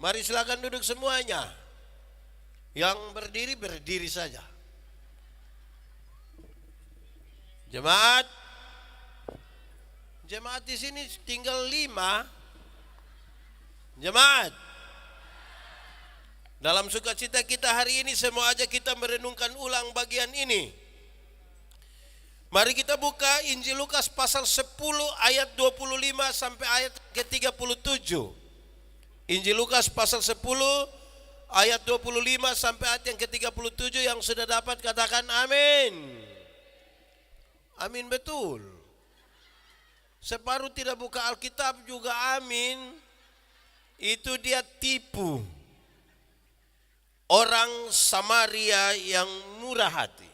Mari silakan duduk semuanya. Yang berdiri, berdiri saja. Jemaat, jemaat di sini tinggal 5. Jemaat, dalam sukacita kita hari ini semua aja kita merenungkan ulang bagian ini. Mari kita buka Injil Lukas pasal 10 ayat 25 sampai ayat ke-37. Injil Lukas pasal 10 ayat 25 sampai ayat yang ke-37, yang sudah dapat katakan amin. Amin betul. Separuh tidak buka Alkitab juga amin. Itu dia tipu orang Samaria yang murah hati.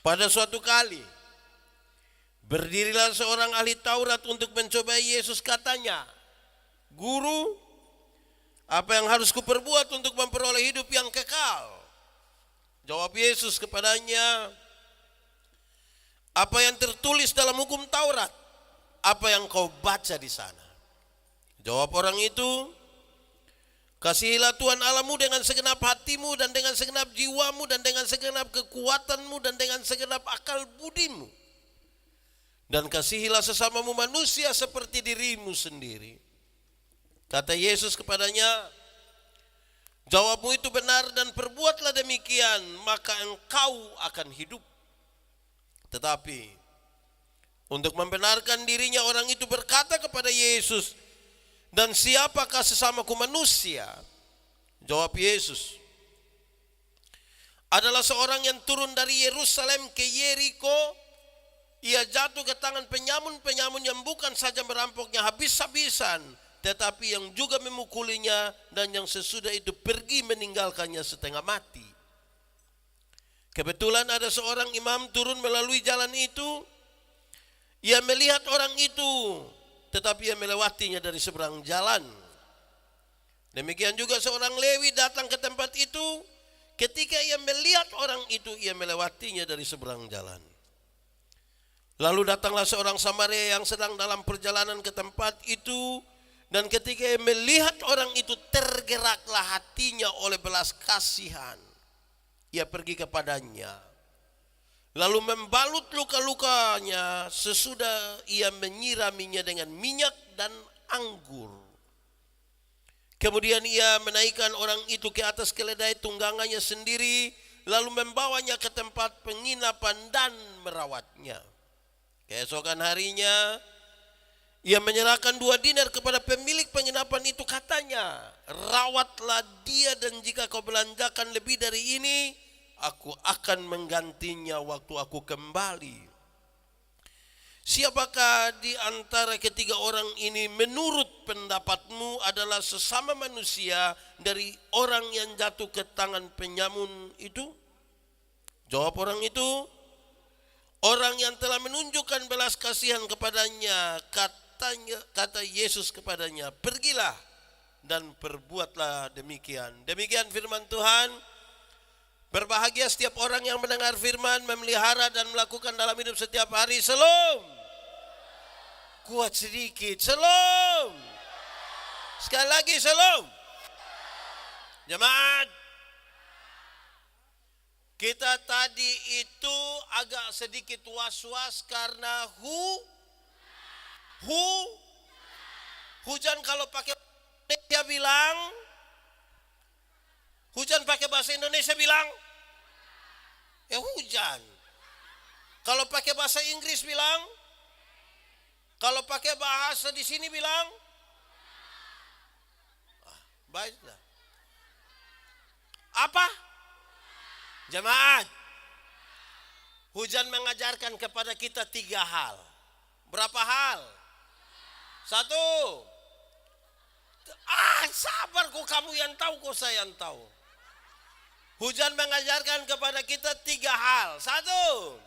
Pada suatu kali berdirilah seorang ahli Taurat untuk mencobai Yesus. Katanya, "Guru, apa yang harus kuperbuat untuk memperoleh hidup yang kekal?" Jawab Yesus kepadanya, "Apa yang tertulis dalam hukum Taurat? Apa yang kau baca di sana?" Jawab orang itu, "Kasihilah Tuhan Allahmu dengan segenap hatimu dan dengan segenap jiwamu dan dengan segenap kekuatanmu dan dengan segenap akal budimu. Dan kasihilah sesamamu manusia seperti dirimu sendiri." Kata Yesus kepadanya, "Jawabmu itu benar dan perbuatlah demikian, maka engkau akan hidup." Tetapi untuk membenarkan dirinya, orang itu berkata kepada Yesus, "Dan siapakah sesamaku manusia?" Jawab Yesus, "Adalah seorang yang turun dari Yerusalem ke Yeriko. Ia jatuh ke tangan penyamun-penyamun yang bukan saja merampoknya habis-habisan, tetapi yang juga memukulinya, dan yang sesudah itu pergi meninggalkannya setengah mati. Kebetulan ada seorang imam turun melalui jalan itu. Ia melihat orang itu, tetapi ia melewatinya dari seberang jalan. Demikian juga seorang Lewi datang ke tempat itu. Ketika ia melihat orang itu, ia melewatinya dari seberang jalan. Lalu datanglah seorang Samaria yang sedang dalam perjalanan ke tempat itu. Dan ketika ia melihat orang itu, tergeraklah hatinya oleh belas kasihan. Ia pergi kepadanya, lalu membalut luka-lukanya. Sesudah ia menyiraminya dengan minyak dan anggur. Kemudian ia menaikkan orang itu ke atas keledai tunggangannya sendiri, lalu membawanya ke tempat penginapan dan merawatnya. Keesokan harinya ia menyerahkan 2 dinar kepada pemilik penginapan itu. Katanya, "Rawatlah dia, dan jika kau belanjakan lebih dari ini, aku akan menggantinya waktu aku kembali." Siapakah di antara ketiga orang ini menurut pendapatmu adalah sesama manusia dari orang yang jatuh ke tangan penyamun itu? Jawab orang itu, "Orang yang telah menunjukkan belas kasihan kepadanya." Kata Yesus kepadanya, "Pergilah dan perbuatlah demikian." Demikian firman Tuhan. Berbahagia setiap orang yang mendengar firman, memelihara dan melakukan dalam hidup setiap hari. Shalom. Kuat sedikit. Shalom. Sekali lagi shalom. Jemaat, kita tadi itu agak sedikit was-was karena hujan. Kalau pakai Indonesia bilang, hujan pakai bahasa Indonesia bilang, ya hujan. Kalau pakai bahasa Inggris bilang, kalau pakai bahasa di sini bilang, baiklah. Apa? Jemaat, hujan mengajarkan kepada kita 3 hal. Berapa hal? 1. Sabar kok, kamu yang tahu kok saya yang tahu. Hujan mengajarkan kepada kita 3 hal. 1.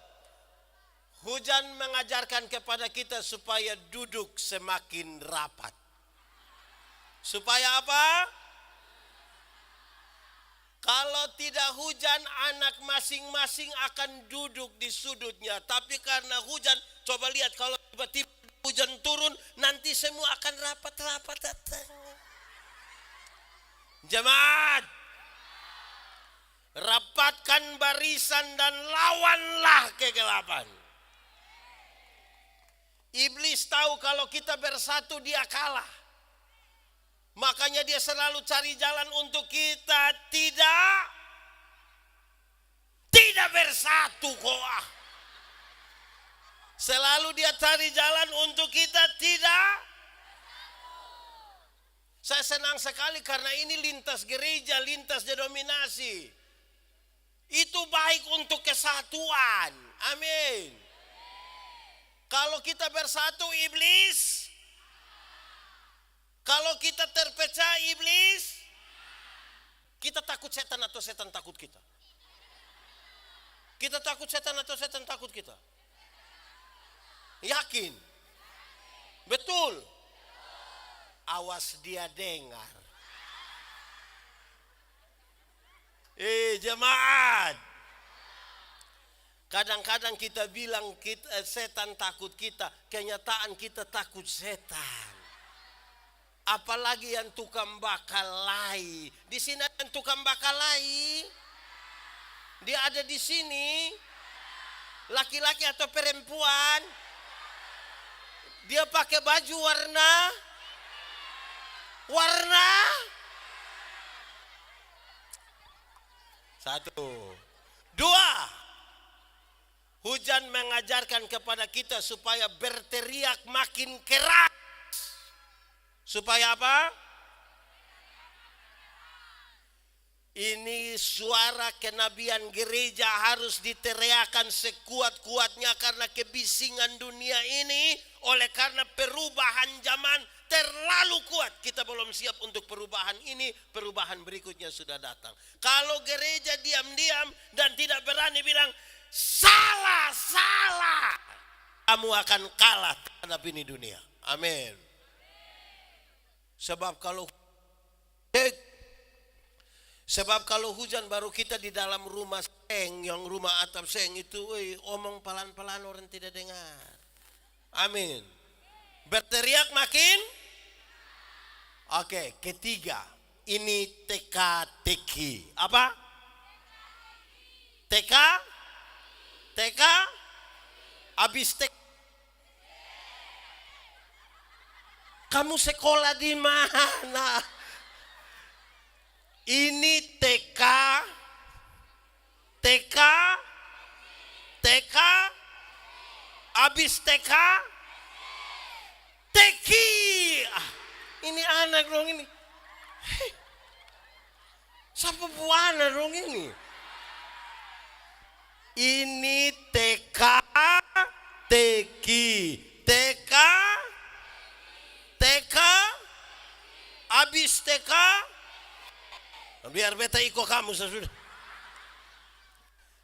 Hujan mengajarkan kepada kita supaya duduk semakin rapat. Supaya apa? Kalau tidak hujan, anak masing-masing akan duduk di sudutnya. Tapi karena hujan, coba lihat kalau tiba-tiba hujan turun, nanti semua akan rapat-rapat datang. Jemaat, rapatkan barisan dan lawanlah kegelapan. Iblis tahu kalau kita bersatu dia kalah. Makanya dia selalu cari jalan untuk kita tidak bersatu kok. Selalu dia cari jalan untuk kita tidak. Saya senang sekali karena ini lintas gereja, lintas denominasi. Itu baik untuk kesatuan. Amin. Kalau kita bersatu iblis, kalau kita terpecah iblis, kita takut setan atau setan takut kita? Kita takut setan atau setan takut kita? Yakin? Betul? Awas dia dengar. Jemaat. Kadang-kadang kita bilang setan takut kita, kenyataan kita takut setan. Apalagi yang tukang bakal lai. Di sini yang tukang bakal lai. Dia ada di sini. Laki-laki atau perempuan. Dia pakai baju warna. Satu. Dua. Hujan mengajarkan kepada kita supaya berteriak makin keras. Supaya apa? Ini suara kenabian gereja harus diteriakan sekuat-kuatnya karena kebisingan dunia ini. Oleh karena perubahan zaman terlalu kuat. Kita belum siap untuk perubahan ini. Perubahan berikutnya sudah datang. Kalau gereja diam-diam dan tidak berani bilang salah, kamu akan kalah terhadap ini dunia. Amin. Sebab kalau hujan baru kita di dalam rumah seng, yang rumah atap seng itu, omong pelan-pelan orang tidak dengar. Amin. Berteriak makin. Oke, ketiga, ini teka-teki. Apa? Teka, habis kamu sekolah di mana? Ini TK, habis TK, teki. Ini anak dong ini. Siapa buana dong ini? Ini TK, teki, habis TK. Biar beta ikut kamu sudah.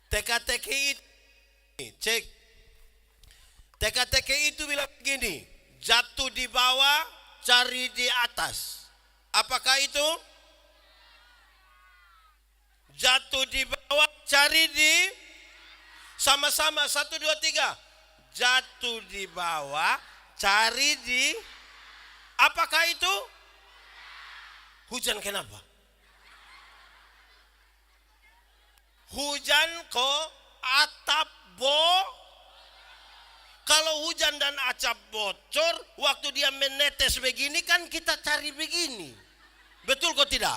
Teka-teki itu, cek. Teka-teki itu bilang begini, jatuh di bawah, cari di atas. Apakah itu? Jatuh di bawah, cari di, sama-sama, 1, 2, 3. Jatuh di bawah, cari di, apakah itu? Hujan kenapa? Hujan kok atap kalau hujan dan atap bocor, waktu dia menetes begini kan kita cari begini. Betul kok tidak?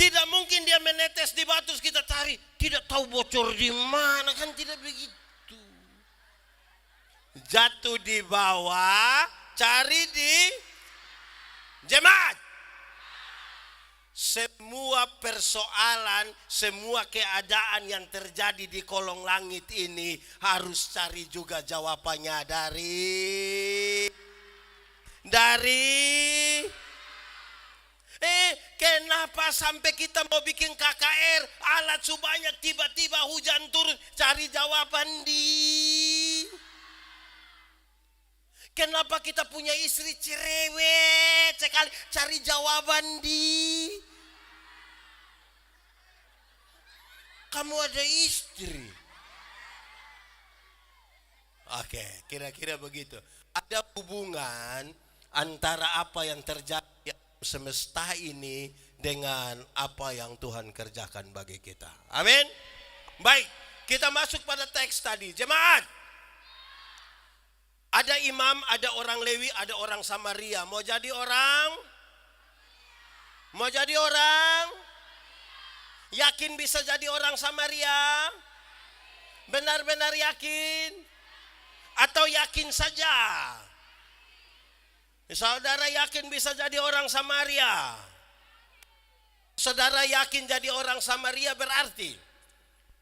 Tidak mungkin dia menetes di batu kita cari, tidak tahu bocor di mana, kan tidak begitu. Jatuh di bawah, cari di jemaat. Semua persoalan, semua keadaan yang terjadi di kolong langit ini harus cari juga jawabannya dari kenapa sampai kita mau bikin KKR alat sebanyak tiba-tiba hujan turun, cari jawaban kenapa kita punya istri cerewet sekali, cari jawaban kamu ada istri. Oke, kira-kira begitu. Ada hubungan antara apa yang terjadi semesta ini dengan apa yang Tuhan kerjakan bagi kita. Amin. Baik, kita masuk pada teks tadi. Jemaat, ada imam, ada orang Lewi, ada orang Samaria. Mau jadi orang? Mau jadi orang? Yakin bisa jadi orang Samaria? Benar-benar yakin? Atau yakin saja? Saudara yakin bisa jadi orang Samaria? Saudara yakin jadi orang Samaria berarti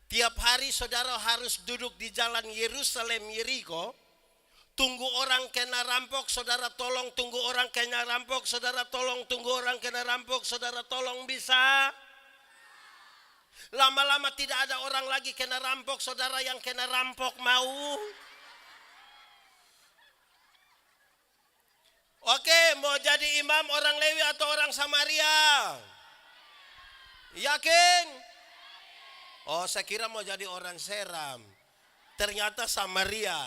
tiap hari saudara harus duduk di jalan Yerusalem Yeriko, tunggu orang kena rampok, saudara tolong, tunggu orang kena rampok, saudara tolong, tunggu orang kena rampok, saudara tolong, bisa? Lama-lama tidak ada orang lagi kena rampok, saudara yang kena rampok mau? Oke, mau jadi imam orang Lewi atau orang Samaria? Yakin? Oh, saya kira mau jadi orang Seram. Ternyata Samaria.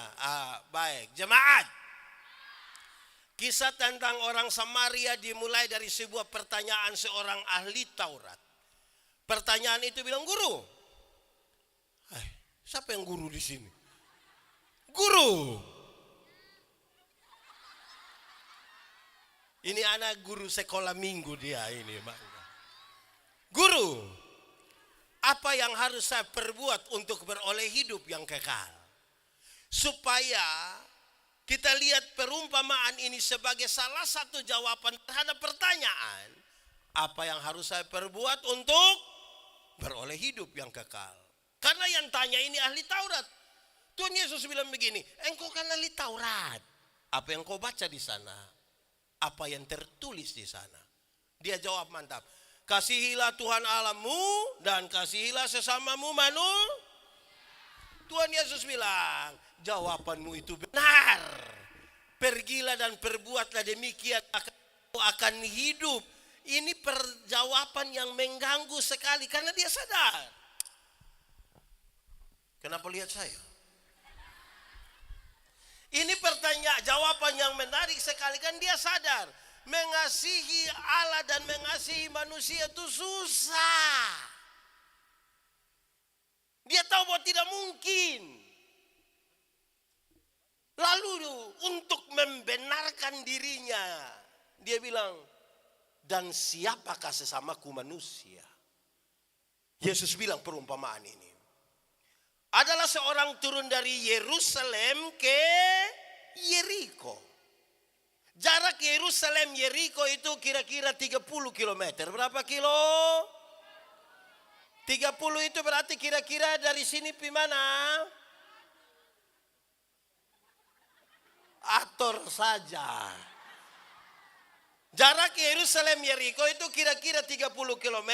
Baik. Jemaat, kisah tentang orang Samaria dimulai dari sebuah pertanyaan seorang ahli Taurat. Pertanyaan itu bilang, guru, siapa yang guru di sini? Guru. Ini anak guru sekolah minggu dia ini. Guru, apa yang harus saya perbuat untuk beroleh hidup yang kekal? Supaya kita lihat perumpamaan ini sebagai salah satu jawaban terhadap pertanyaan, apa yang harus saya perbuat untuk beroleh hidup yang kekal? Karena yang tanya ini ahli Taurat. Tuhan Yesus bilang begini, engkau kan ahli Taurat. Apa yang kau baca di sana? Apa yang tertulis di sana? Dia jawab mantap. Kasihilah Tuhan Allahmu dan kasihilah sesamamu Tuhan Yesus bilang, jawabanmu itu benar. Pergilah dan perbuatlah demikian, akan hidup. Ini perjawaban yang mengganggu sekali karena dia sadar. Kenapa lihat saya? Ini pertanyaan, jawaban yang menarik sekali, kan dia sadar mengasihi Allah dan mengasihi manusia itu susah. Dia tahu bahwa tidak mungkin. Lalu untuk membenarkan dirinya, dia bilang, dan siapakah sesamaku manusia? Yesus bilang perumpamaan ini. Adalah seorang turun dari Yerusalem ke Yeriko. Jarak Yerusalem Yeriko itu kira-kira 30 km. Berapa kilo? 30 itu berarti kira-kira dari sini pi mana? Atur saja. Jarak Yerusalem Yeriko itu kira-kira 30 km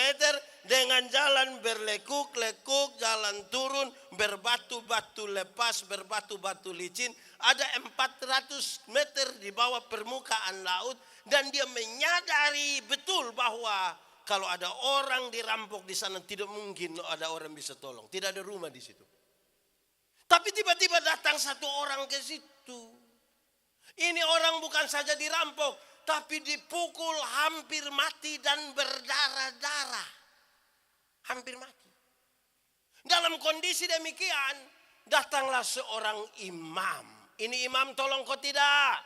dengan jalan berlekuk-lekuk, jalan turun, berbatu-batu lepas, berbatu-batu licin. Ada 400 meter di bawah permukaan laut. Dan dia menyadari betul bahwa kalau ada orang dirampok di sana tidak mungkin ada orang bisa tolong. Tidak ada rumah di situ. Tapi tiba-tiba datang satu orang ke situ. Ini orang bukan saja dirampok, tapi dipukul hampir mati dan berdarah-darah. Hampir mati. Dalam kondisi demikian, datanglah seorang imam. Ini imam tolong kau tidak?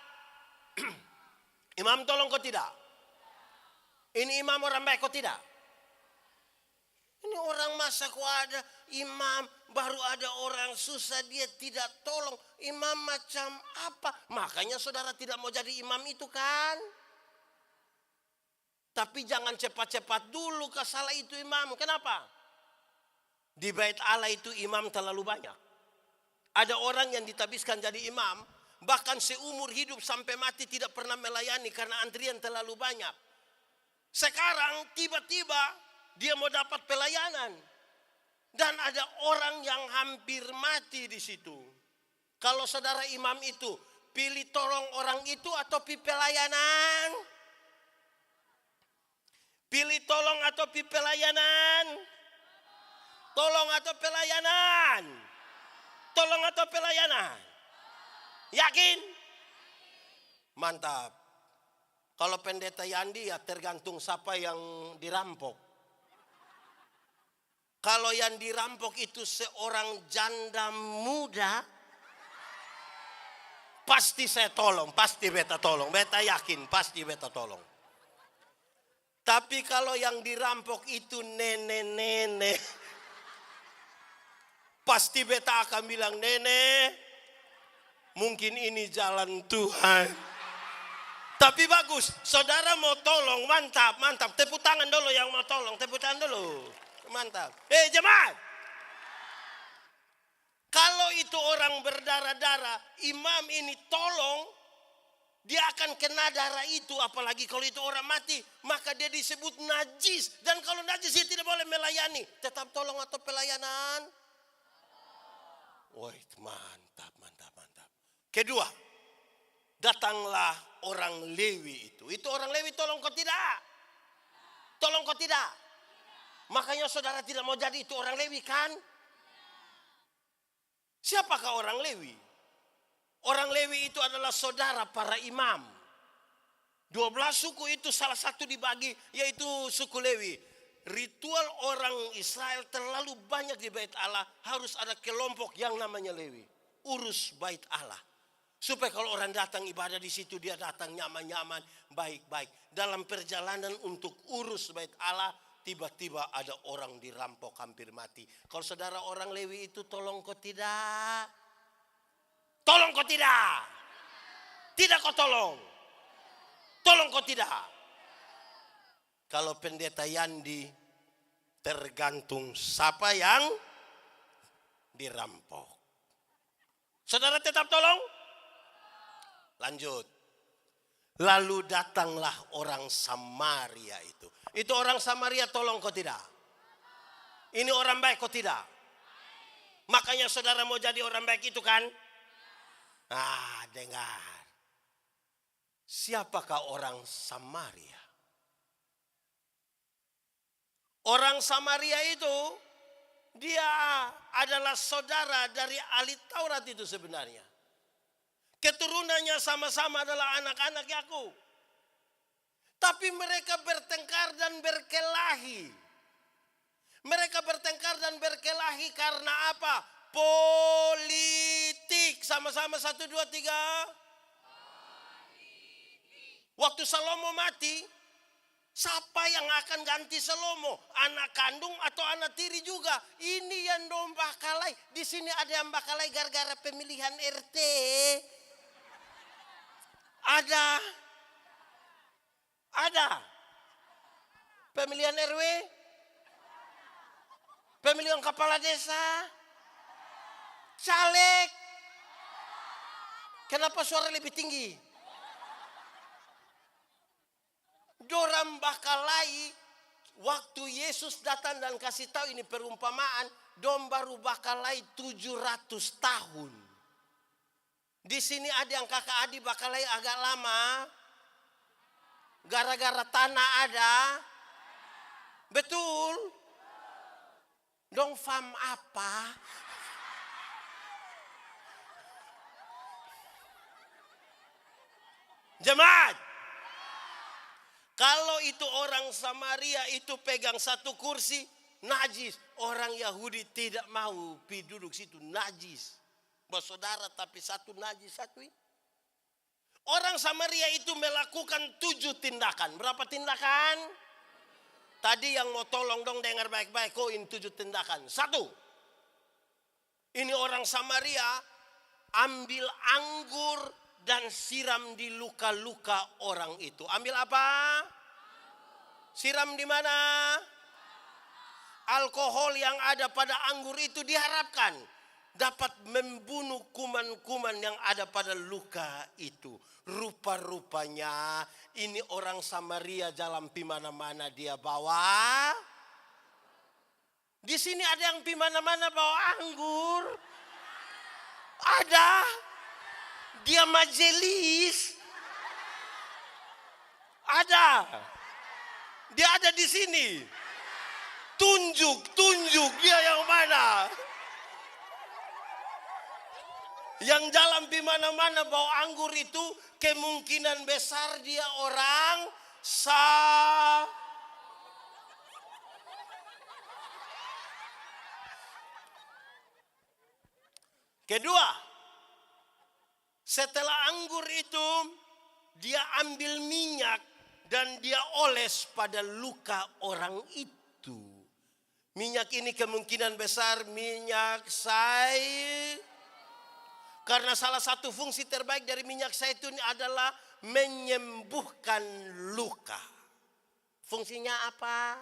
Imam tolong kau tidak? Ini imam orang baik kau tidak? Ini orang masa kau ada imam, baru ada orang susah dia tidak tolong. Imam macam apa? Makanya saudara tidak mau jadi imam itu kan? Tapi jangan cepat-cepat dulu ke salah itu imam. Kenapa? Di bait Allah itu imam terlalu banyak. Ada orang yang ditabiskan jadi imam, bahkan seumur hidup sampai mati tidak pernah melayani karena antrian terlalu banyak. Sekarang tiba-tiba dia mau dapat pelayanan. Dan ada orang yang hampir mati di situ. Kalau saudara imam itu, pilih tolong orang itu atau pilih pelayanan? Pilih tolong atau pilih pelayanan? Tolong atau pelayanan? Tolong atau pelayanan? Yakin? Mantap. Kalau pendeta Yandi ya tergantung siapa yang dirampok. Kalau yang dirampok itu seorang janda muda, pasti saya tolong, pasti beta tolong. Beta yakin pasti beta tolong. Tapi kalau yang dirampok itu nenek-nenek, pasti beta akan bilang, nenek, mungkin ini jalan Tuhan. Tapi bagus, saudara mau tolong, mantap, mantap. Tepuk tangan dulu yang mau tolong, tepuk tangan dulu. Mantap. Jemaat. Kalau itu orang berdarah-darah, imam ini tolong, dia akan kena darah itu. Apalagi kalau itu orang mati, maka dia disebut najis. Dan kalau najis dia tidak boleh melayani. Tetap tolong atau pelayanan? Wah, mantap, mantap, mantap. Kedua, datanglah orang Lewi itu. Itu orang Lewi tolong kau tidak? Tolong kau tidak? Makanya saudara tidak mau jadi itu orang Lewi kan? Siapakah orang Lewi? Orang Lewi itu adalah saudara para imam. 12 suku itu salah satu dibagi, yaitu suku Lewi. Ritual orang Israel terlalu banyak di bait Allah, harus ada kelompok yang namanya Lewi. Urus bait Allah. Supaya kalau orang datang ibadah di situ, dia datang nyaman-nyaman, baik-baik. Dalam perjalanan untuk urus bait Allah, tiba-tiba ada orang dirampok hampir mati. Kalau saudara orang Lewi itu tolong kau tidak? Tolong kau tidak? Tidak kau tolong? Tolong kau tidak? Kalau pendeta Yandi, tergantung siapa yang dirampok. Saudara tetap tolong? Lanjut. Lalu datanglah orang Samaria itu. Itu orang Samaria tolong kau tidak? Ini orang baik kau tidak? Makanya saudara mau jadi orang baik itu kan? Dengar. Siapakah orang Samaria? Orang Samaria itu, dia adalah saudara dari ahli Taurat itu sebenarnya. Keturunannya sama-sama adalah anak-anak Yakub. Tapi mereka bertengkar dan berkelahi. Mereka bertengkar dan berkelahi karena apa? Politik. Sama-sama 1, 2, 3. Waktu Salomo mati, siapa yang akan ganti Salomo? Anak kandung atau anak tiri juga? Ini yang dong bakalai. Di sini ada yang bakalai gara-gara pemilihan RT. Ada pemilihan RW, pemilihan kepala desa, caleg. Kenapa suara lebih tinggi? Dorang bakalai waktu Yesus datang dan kasih tahu ini perumpamaan, dom baru bakalai 700 tahun. Di sini ada yang kakak adik bakalai agak lama. Gara-gara tanah ada. Betul. Dong fam apa? Jemaat. Kalau itu orang Samaria itu pegang satu kursi, najis. Orang Yahudi tidak mau pi duduk situ, najis. Saudara tapi satu najis satu ini. Orang Samaria itu melakukan 7 tindakan. Berapa tindakan? Tadi yang mau tolong dong dengar baik-baik. Kok ini 7 tindakan. 1. Ini orang Samaria ambil anggur dan siram di luka-luka orang itu. Ambil apa? Siram di mana? Alkohol yang ada pada anggur itu diharapkan dapat membunuh kuman-kuman yang ada pada luka itu. Rupa-rupanya ini orang Samaria jalan pi mana-mana dia bawa. Di sini ada yang pi mana-mana bawa anggur. Ada. Dia majelis. Ada. Dia ada di sini. Tunjuk dia yang mana. Yang jalan di mana-mana bawa anggur itu kemungkinan besar dia orang Kedua, setelah anggur itu dia ambil minyak dan dia oles pada luka orang itu. Minyak ini kemungkinan besar minyak zaitun. Karena salah satu fungsi terbaik dari minyak zaitun adalah menyembuhkan luka. Fungsinya apa?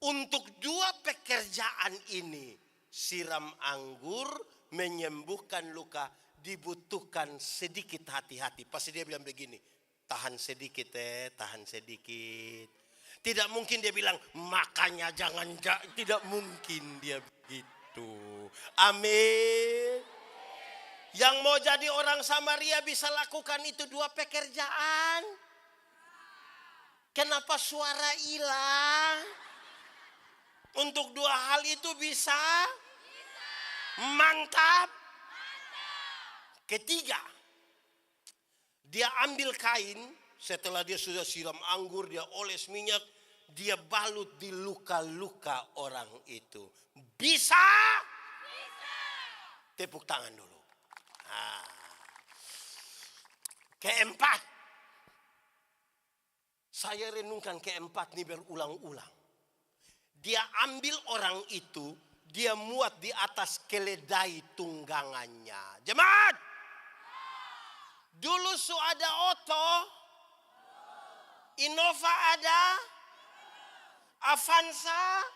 Untuk dua pekerjaan ini, siram anggur, menyembuhkan luka, dibutuhkan sedikit hati-hati. Pasti dia bilang begini, tahan sedikit tahan sedikit. Tidak mungkin dia bilang, makanya jangan, tidak mungkin dia begitu. Amin. Yang mau jadi orang Samaria bisa lakukan itu dua pekerjaan. Kenapa suara hilang? Untuk dua hal itu bisa? Mantap. Ketiga, dia ambil kain, setelah dia sudah siram anggur, dia oles minyak, dia balut di luka-luka orang itu. Bisa? Tepuk tangan dulu. Nah. Keempat, saya renungkan keempat ini berulang-ulang. Dia ambil orang itu, dia muat di atas keledai tunggangannya. Jemaat, dulu ada Otto, Innova ada, Avanza,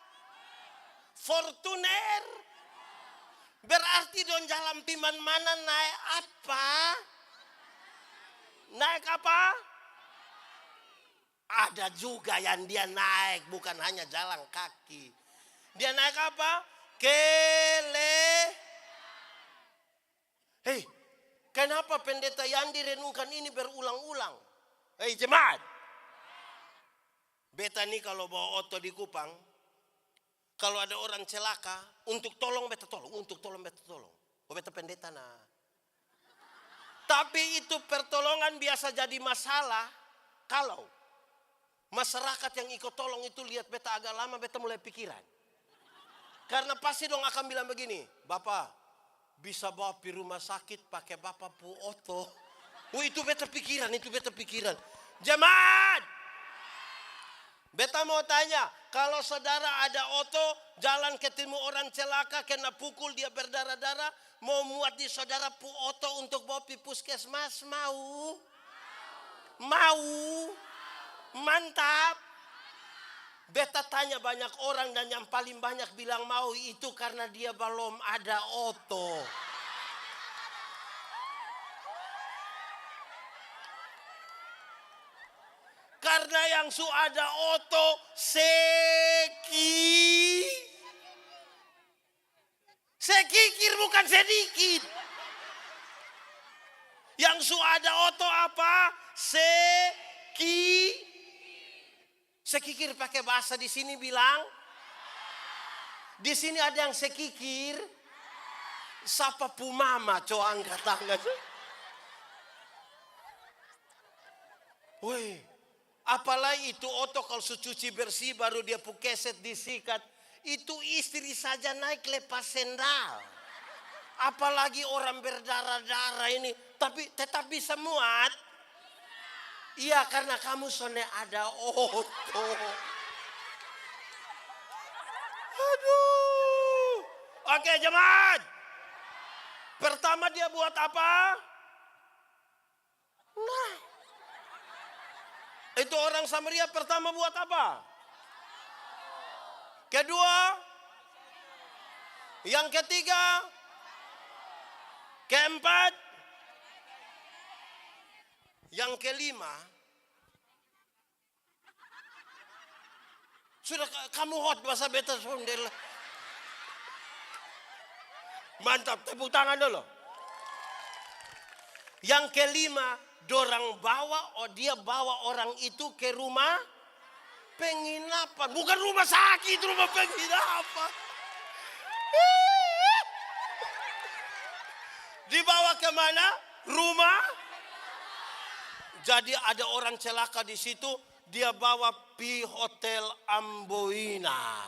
Fortuner. Berarti don jalan piman mana naik apa? Naik apa? Ada juga yang dia naik, bukan hanya jalan kaki. Dia naik apa? Hei, kenapa pendeta Yandi renungkan ini berulang-ulang? Hei jemaat. Beta nih kalau bawa oto di Kupang, kalau ada orang celaka, untuk tolong beta tolong, untuk tolong beta tolong. Beta pendeta nah. Tapi itu pertolongan biasa jadi masalah kalau masyarakat yang ikut tolong itu lihat beta agak lama, beta mulai pikiran. Karena pasti dong akan bilang begini, Bapak bisa bawa pergi rumah sakit pakai Bapak pu oto. Oh itu beta pikiran, itu beta pikiran. Jemaat, beta mau tanya, kalau saudara ada oto, jalan ketemu orang celaka, kena pukul, dia berdarah-darah, mau muat di saudara pu oto untuk bawa pergi puskesmas, mau? Mau? Mantap. Beta tanya banyak orang dan yang paling banyak bilang mau itu karena dia belum ada oto. Karena yang su ada oto sekikir bukan sedikit. Yang su ada oto apa? Sekikir pakai bahasa di sini bilang. Di sini ada yang sekikir. Sapa pu mama, coba angkat tangan. Woi, apalagi itu oto kalau cuci bersih baru dia pu keset disikat. Itu istri saja naik lepas sendal. Apalagi orang berdarah-darah ini, tapi tetap bisa muat. Iya, karena kamu sone ada oto. Aduh. Oke jemaat. Pertama dia buat apa? Nah. Itu orang Samaria pertama buat apa? Kedua. Yang ketiga. Keempat. Yang kelima, sudah kamu hot bahasa beta sondel. Mantap, tepuk tangan dulu. Yang kelima, dia bawa orang itu ke rumah penginapan, bukan rumah sakit, rumah penginapan. Dibawa kemana? Rumah. Jadi ada orang celaka di situ, dia bawa pi Hotel Amboina.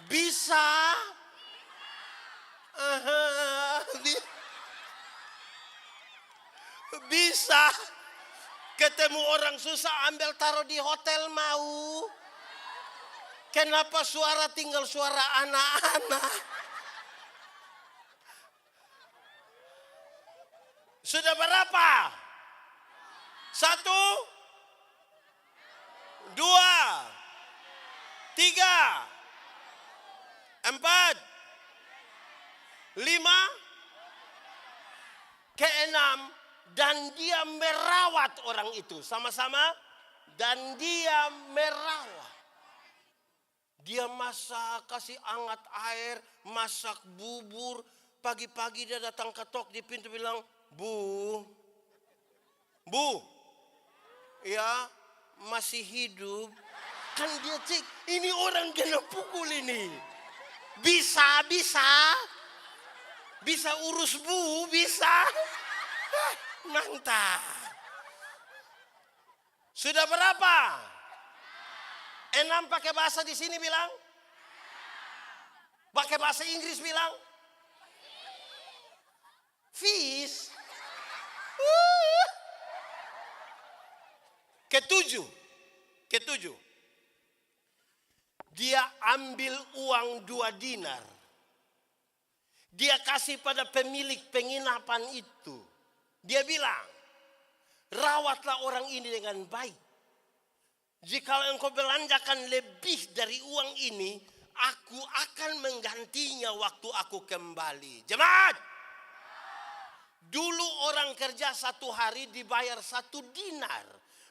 Bisa? Bisa. Ketemu orang susah, ambil taruh di hotel mau. Kenapa suara tinggal suara anak-anak? Sudah berapa? 1, 2, 3, 4, 5, ke-6. Dan dia merawat orang itu. Sama-sama. Dan dia merawat. Dia masak, kasih hangat air, masak bubur. Pagi-pagi dia datang ketok di pintu bilang, Bu, ya masih hidup. Kan dia cek, ini orang kena pukul ini. Bisa urus Bu, bisa. Mantap. Sudah berapa? 6 pakai bahasa di sini bilang? Pakai bahasa Inggris bilang? Fish. Ketujuh. Dia ambil uang 2 dinar. Dia kasih pada pemilik penginapan itu. Dia bilang, rawatlah orang ini dengan baik. Jika engkau belanjakan lebih dari uang ini, aku akan menggantinya waktu aku kembali. Jemaat, dulu orang kerja 1 hari dibayar 1 dinar.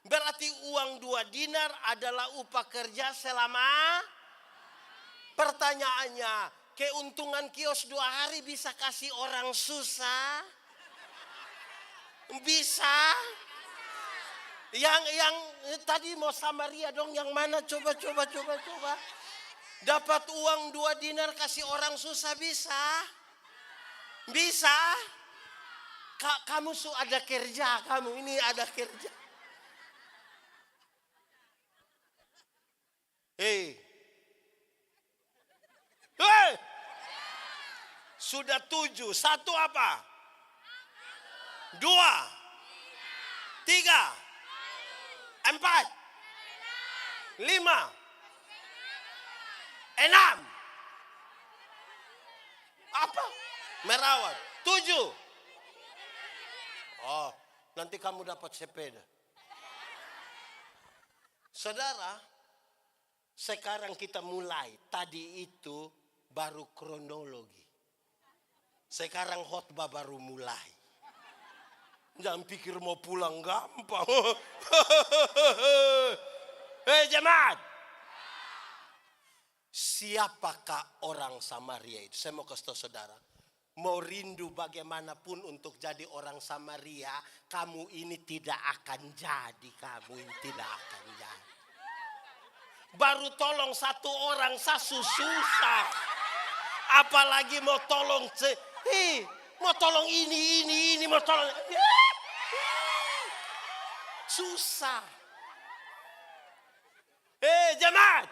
Berarti uang 2 dinar adalah upah kerja selama. Pertanyaannya, keuntungan kios 2 hari bisa kasih orang susah? Bisa? Yang tadi mau Samaria dong, yang mana? Coba. Dapat uang 2 dinar kasih orang susah bisa? Bisa? Kamu ada kerja, kamu ini ada kerja. Hei. Sudah 7. 1 apa? 2, 3, 4, 5, 6. Apa? Merawat. 7. Oh, nanti kamu dapat sepeda. Saudara, sekarang kita mulai. Tadi itu baru kronologi. Sekarang khotbah baru mulai. Jangan pikir mau pulang gampang. Hei jemaat. Siapakah orang Samaria itu? Saya mau kasih tahu saudara. Mau rindu bagaimanapun untuk jadi orang Samaria, kamu ini tidak akan jadi. Baru tolong 1 orang susah. Apalagi mau tolong mau tolong ini, mau tolong. Susah. Jemaat.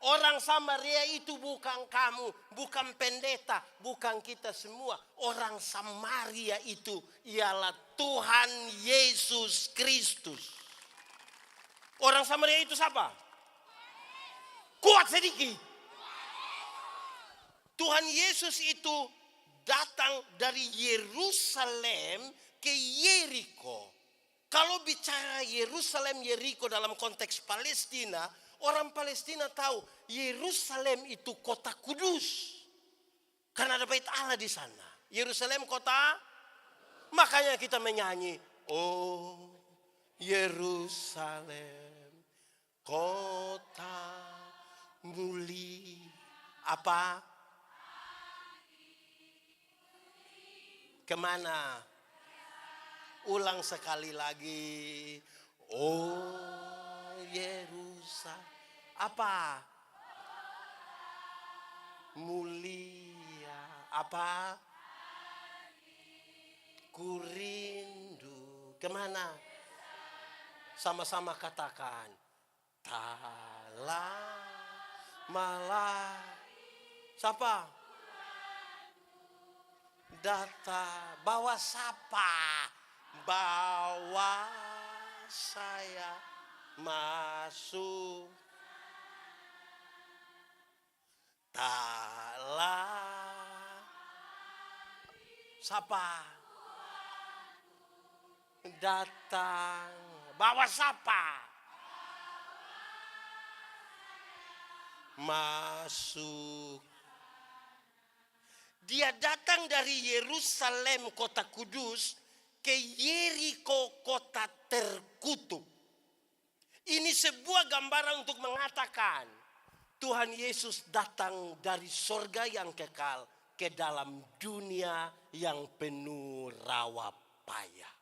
Orang Samaria itu bukan kamu, bukan pendeta, bukan kita semua. Orang Samaria itu ialah Tuhan Yesus Kristus. Orang Samaria itu siapa? Kuat sedikit. Tuhan Yesus itu datang dari Yerusalem ke Yeriko. Kalau bicara Yerusalem, Yeriko dalam konteks Palestina, orang Palestina tahu Yerusalem itu kota kudus. Karena ada bait Allah di sana. Yerusalem kota, makanya kita menyanyi, oh Yerusalem kota mulia. Apa? Kemana? Ulang sekali lagi. Oh Yerusalem. Apa? Mulia. Apa? Ku rindu. Kemana? Sama-sama katakan. Talah malah. Siapa? Data. Bawa siapa? Bawa saya masuk. Talah. Siapa? Datang. Bawa siapa? Masuk. Dia datang dari Yerusalem kota kudus ke Yeriko kota terkutuk. Ini sebuah gambaran untuk mengatakan Tuhan Yesus datang dari sorga yang kekal ke dalam dunia yang penuh rawa payah.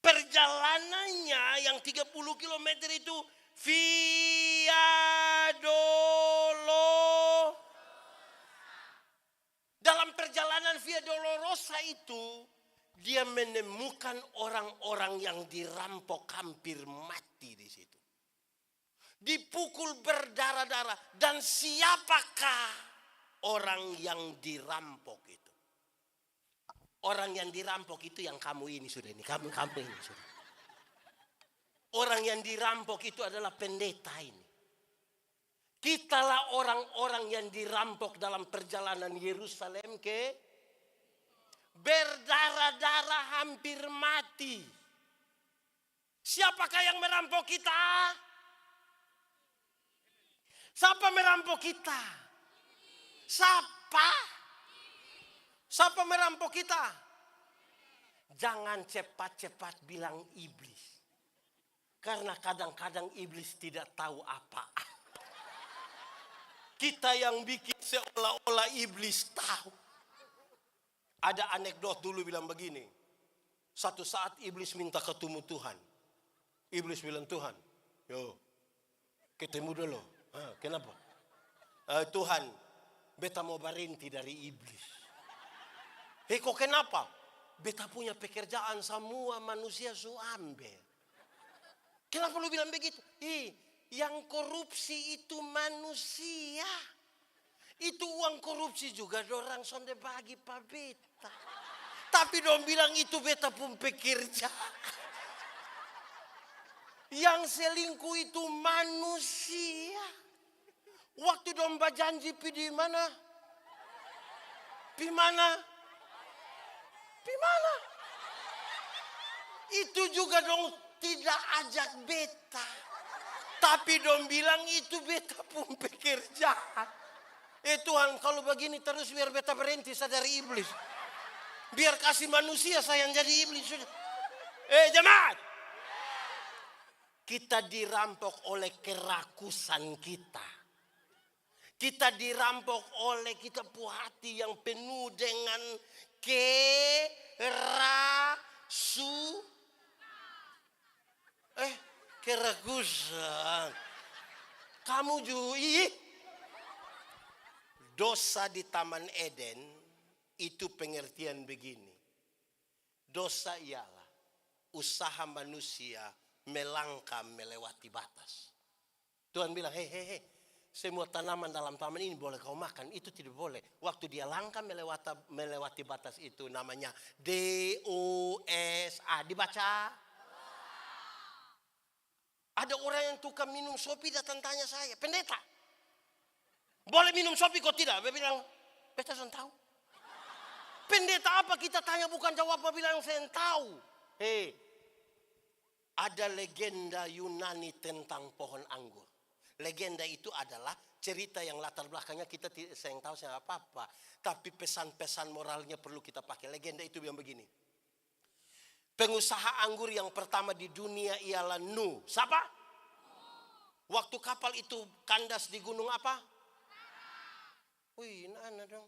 Perjalanannya yang 30 km itu Via Dolorosa. Dalam perjalanan Via Dolorosa itu dia menemukan orang-orang yang dirampok hampir mati di situ. Dipukul berdarah-darah. Dan siapakah orang yang dirampok itu? Orang yang dirampok itu yang kamu ini sudah ini. Kamu ini sudah. Orang yang dirampok itu adalah pendeta ini. Kitalah orang-orang yang dirampok dalam perjalanan Yerusalem ke berdarah-darah hampir mati. Siapakah yang merampok kita? Siapa merampok kita? Siapa? Siapa merampok kita? Jangan cepat-cepat bilang iblis. Karena kadang-kadang iblis tidak tahu apa-apa. Kita yang bikin seolah-olah iblis tahu. Ada anekdot dulu bilang begini. Satu saat iblis minta ketemu Tuhan. Iblis bilang, Tuhan, yo, ketemu dulu. Kenapa? Tuhan, beta mau berhenti dari iblis. Kok kenapa? Beta punya pekerjaan semua manusia su ambil. Kenapa lu bilang begitu? Yang korupsi itu manusia. Itu uang korupsi juga dorang sonde bagi pa beta. Tapi dong bilang itu beta pun pekerja. Yang selingkuh itu manusia. Waktu dong berjanji di mana? Pi mana? Pi mana? Itu juga dong tidak ajak beta. Tapi dong bilang itu beta pun pekerjaan. Tuhan, kalau begini terus biar beta berhenti saya dari iblis. Biar kasih manusia saya yang jadi iblis sudah. Jemaat. Kita dirampok oleh kerakusan kita. Kita dirampok oleh kita punya hati yang penuh dengan keragusan. Kamu juga dosa di Taman Eden itu pengertian begini. Dosa ialah usaha manusia melangkah melewati batas. Tuhan bilang, hei, semua tanaman dalam taman ini boleh kau makan, itu tidak boleh. Waktu dia langkah melewati batas itu namanya DOSA. Dibaca. Ada orang yang tukang minum sopi datang tanya saya, pendeta, boleh minum sopi kok tidak? Dia bilang, beta saya tahu. Pendeta apa kita tanya bukan jawab, dia bilang saya tahu. Ada legenda Yunani tentang pohon anggur. Legenda itu adalah cerita yang latar belakangnya kita saya tahu saya apa-apa. Tapi pesan-pesan moralnya perlu kita pakai. Legenda itu bilang begini. Pengusaha anggur yang pertama di dunia ialah Nuh. Siapa? Waktu kapal itu kandas di gunung apa? Wih, nana dong.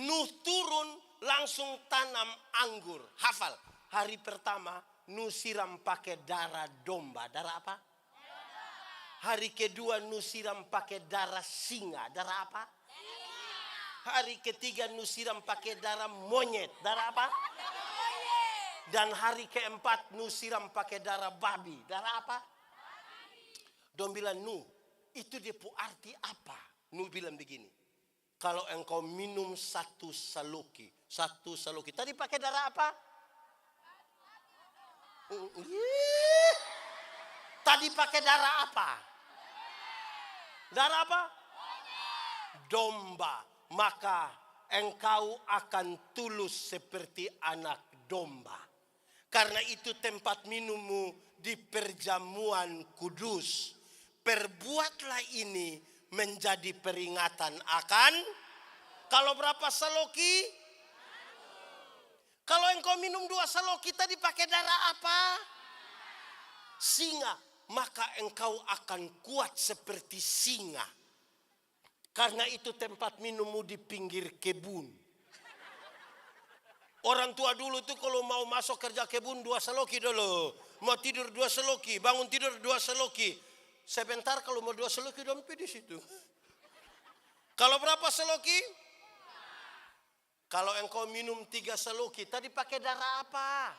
Nuh turun langsung tanam anggur. Hafal. Hari pertama Nuh siram pakai darah domba. Darah apa? Hari kedua Nuh siram pakai darah singa. Darah apa? Hari ketiga nu siram pakai darah monyet. Darah apa? Dan hari keempat nu siram pakai darah babi. Darah apa? Dong bilang nu, itu dia pu arti apa? Nu bilang begini. Kalau engkau minum satu saloki. Tadi pakai darah apa? Tadi pakai darah apa? Darah apa? Domba. Maka engkau akan tulus seperti anak domba. Karena itu tempat minummu di perjamuan kudus. Perbuatlah ini menjadi peringatan akan. Kalau berapa saloki? Kalau engkau minum 2 saloki tadi pakai darah apa? Singa. Maka engkau akan kuat seperti singa. Karena itu tempat minummu di pinggir kebun. Orang tua dulu tuh kalau mau masuk kerja kebun 2 saloki dulu. Mau tidur 2 saloki, bangun tidur 2 saloki. Sebentar kalau mau 2 saloki dompe di situ. Kalau berapa saloki? Kalau engkau minum 3 saloki, tadi pakai darah apa?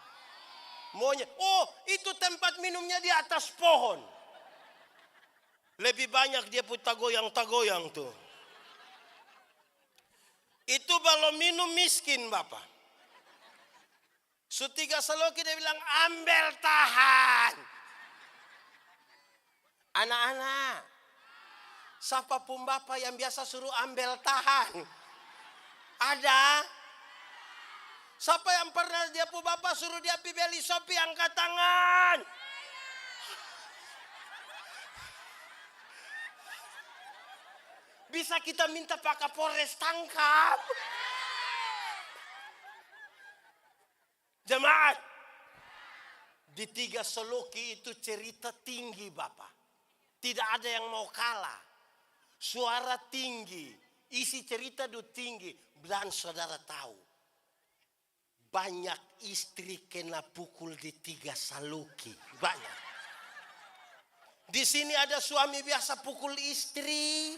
Monyet. Oh, itu tempat minumnya di atas pohon. Lebih banyak dia putar goyang-tagoyang tuh. Itu kalau minum miskin Bapak. 3 saloki dia bilang ambil tahan. Anak-anak. Siapa pun Bapak yang biasa suruh ambil tahan? Ada? Siapa yang pernah dia pun Bapak suruh dia pergi beli Shopee angkat tangan? Bisa kita minta Pak Kapolres tangkap. Jemaat. Di 3 saloki itu cerita tinggi Bapak. Tidak ada yang mau kalah. Suara tinggi. Isi cerita itu tinggi. Dan saudara tahu. Banyak istri kena pukul di 3 saloki. Banyak. Di sini ada suami biasa pukul istri.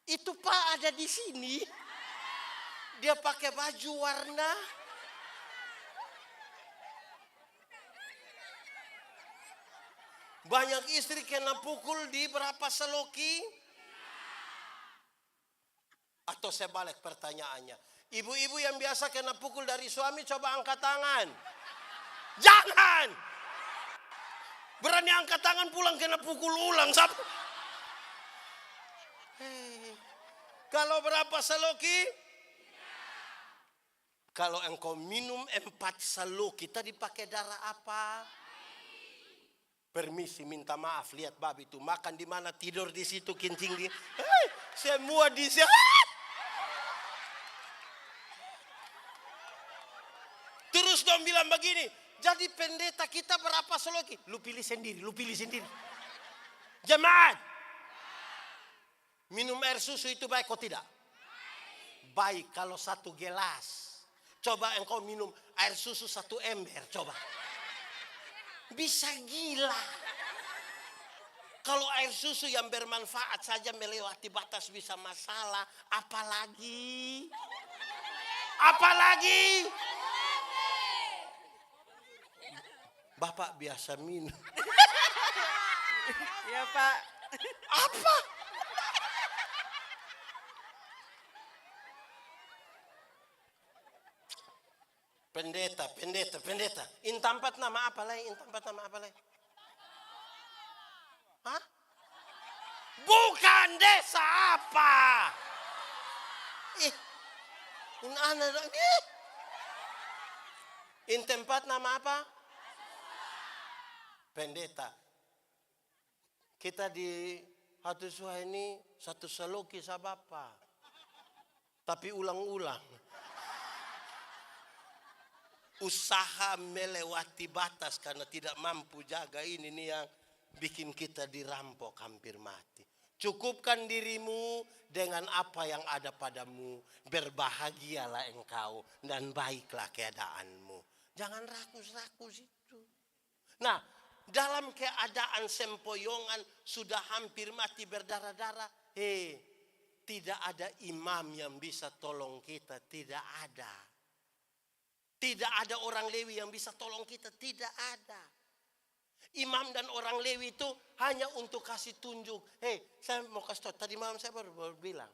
Itu Pak ada di sini. Dia pakai baju warna. Banyak istri kena pukul di berapa saloki? Atau saya balik pertanyaannya. Ibu-ibu yang biasa kena pukul dari suami coba angkat tangan. Jangan! Berani angkat tangan pulang kena pukul ulang. Kalau berapa saloki? Kalau engkau minum 4 saloki, tadi pakai darah apa? Permisi, minta maaf, lihat babi itu makan di mana, tidur di situ, kencing di. Semua di sini. Terus dong bilang begini, jadi pendeta kita berapa saloki? Lu pilih sendiri, Jemaat. Minum air susu itu baik atau tidak? Baik kalau 1 gelas. Coba engkau minum air susu 1 ember, coba. Bisa gila. Kalau air susu yang bermanfaat saja melewati batas bisa masalah. Apalagi? Bapak biasa minum. Ya Pak. Apa? Pendeta. Intampat nama apa lagi? Hah? Bukan desa apa? Intempat nama apa? Pendeta. Kita di Hatu Suha ini 1 saloki sa Bapak. Tapi ulang-ulang. Usaha melewati batas karena tidak mampu jaga ini nih yang bikin kita dirampok hampir mati. Cukupkan dirimu dengan apa yang ada padamu. Berbahagialah engkau dan baiklah keadaanmu. Jangan rakus-rakus itu. Nah, dalam keadaan sempoyongan sudah hampir mati berdarah-darah. tidak ada imam yang bisa tolong kita, tidak ada. Tidak ada orang Lewi yang bisa tolong kita, tidak ada. Imam dan orang Lewi itu hanya untuk kasih tunjuk. Hei, saya mau kasih tahu, tadi malam saya baru bilang,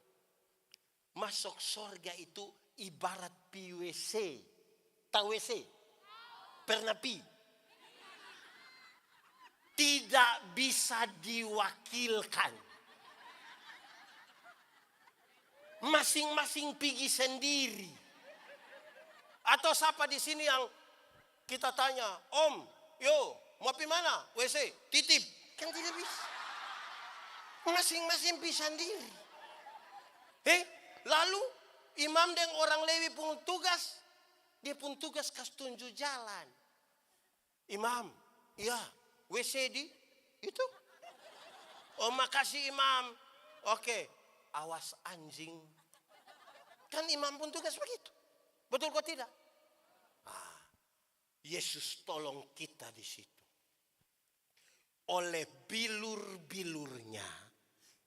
masuk surga itu ibarat PWC. Tahu WC? Pernah pi? Tidak bisa diwakilkan. Masing-masing pergi sendiri. Atau siapa di sini yang kita tanya, Om, yo, mau pergi mana? WC, titip. Kan tidak bisa. Masing-masing pergi sendiri. Lalu imam dan orang Lewi pun tugas. Dia pun tugas kasih tunjuk jalan. Imam, iya, WC di itu. Oh, makasih imam. Oke, awas anjing. Kan imam pun tugas begitu. Betul kok tidak? Yesus tolong kita di situ. Oleh bilur-bilurnya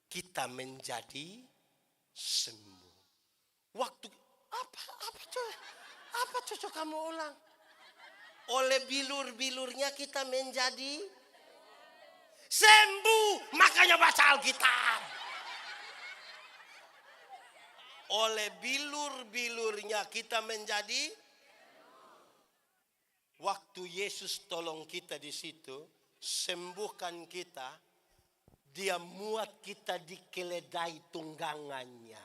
kita menjadi sembuh. Waktu apa cocok kamu ulang? Oleh bilur-bilurnya kita menjadi sembuh. Makanya baca Alkitab. Oleh bilur-bilurnya kita menjadi. Waktu Yesus tolong kita di situ, sembuhkan kita, dia muat kita di keledai tunggangannya,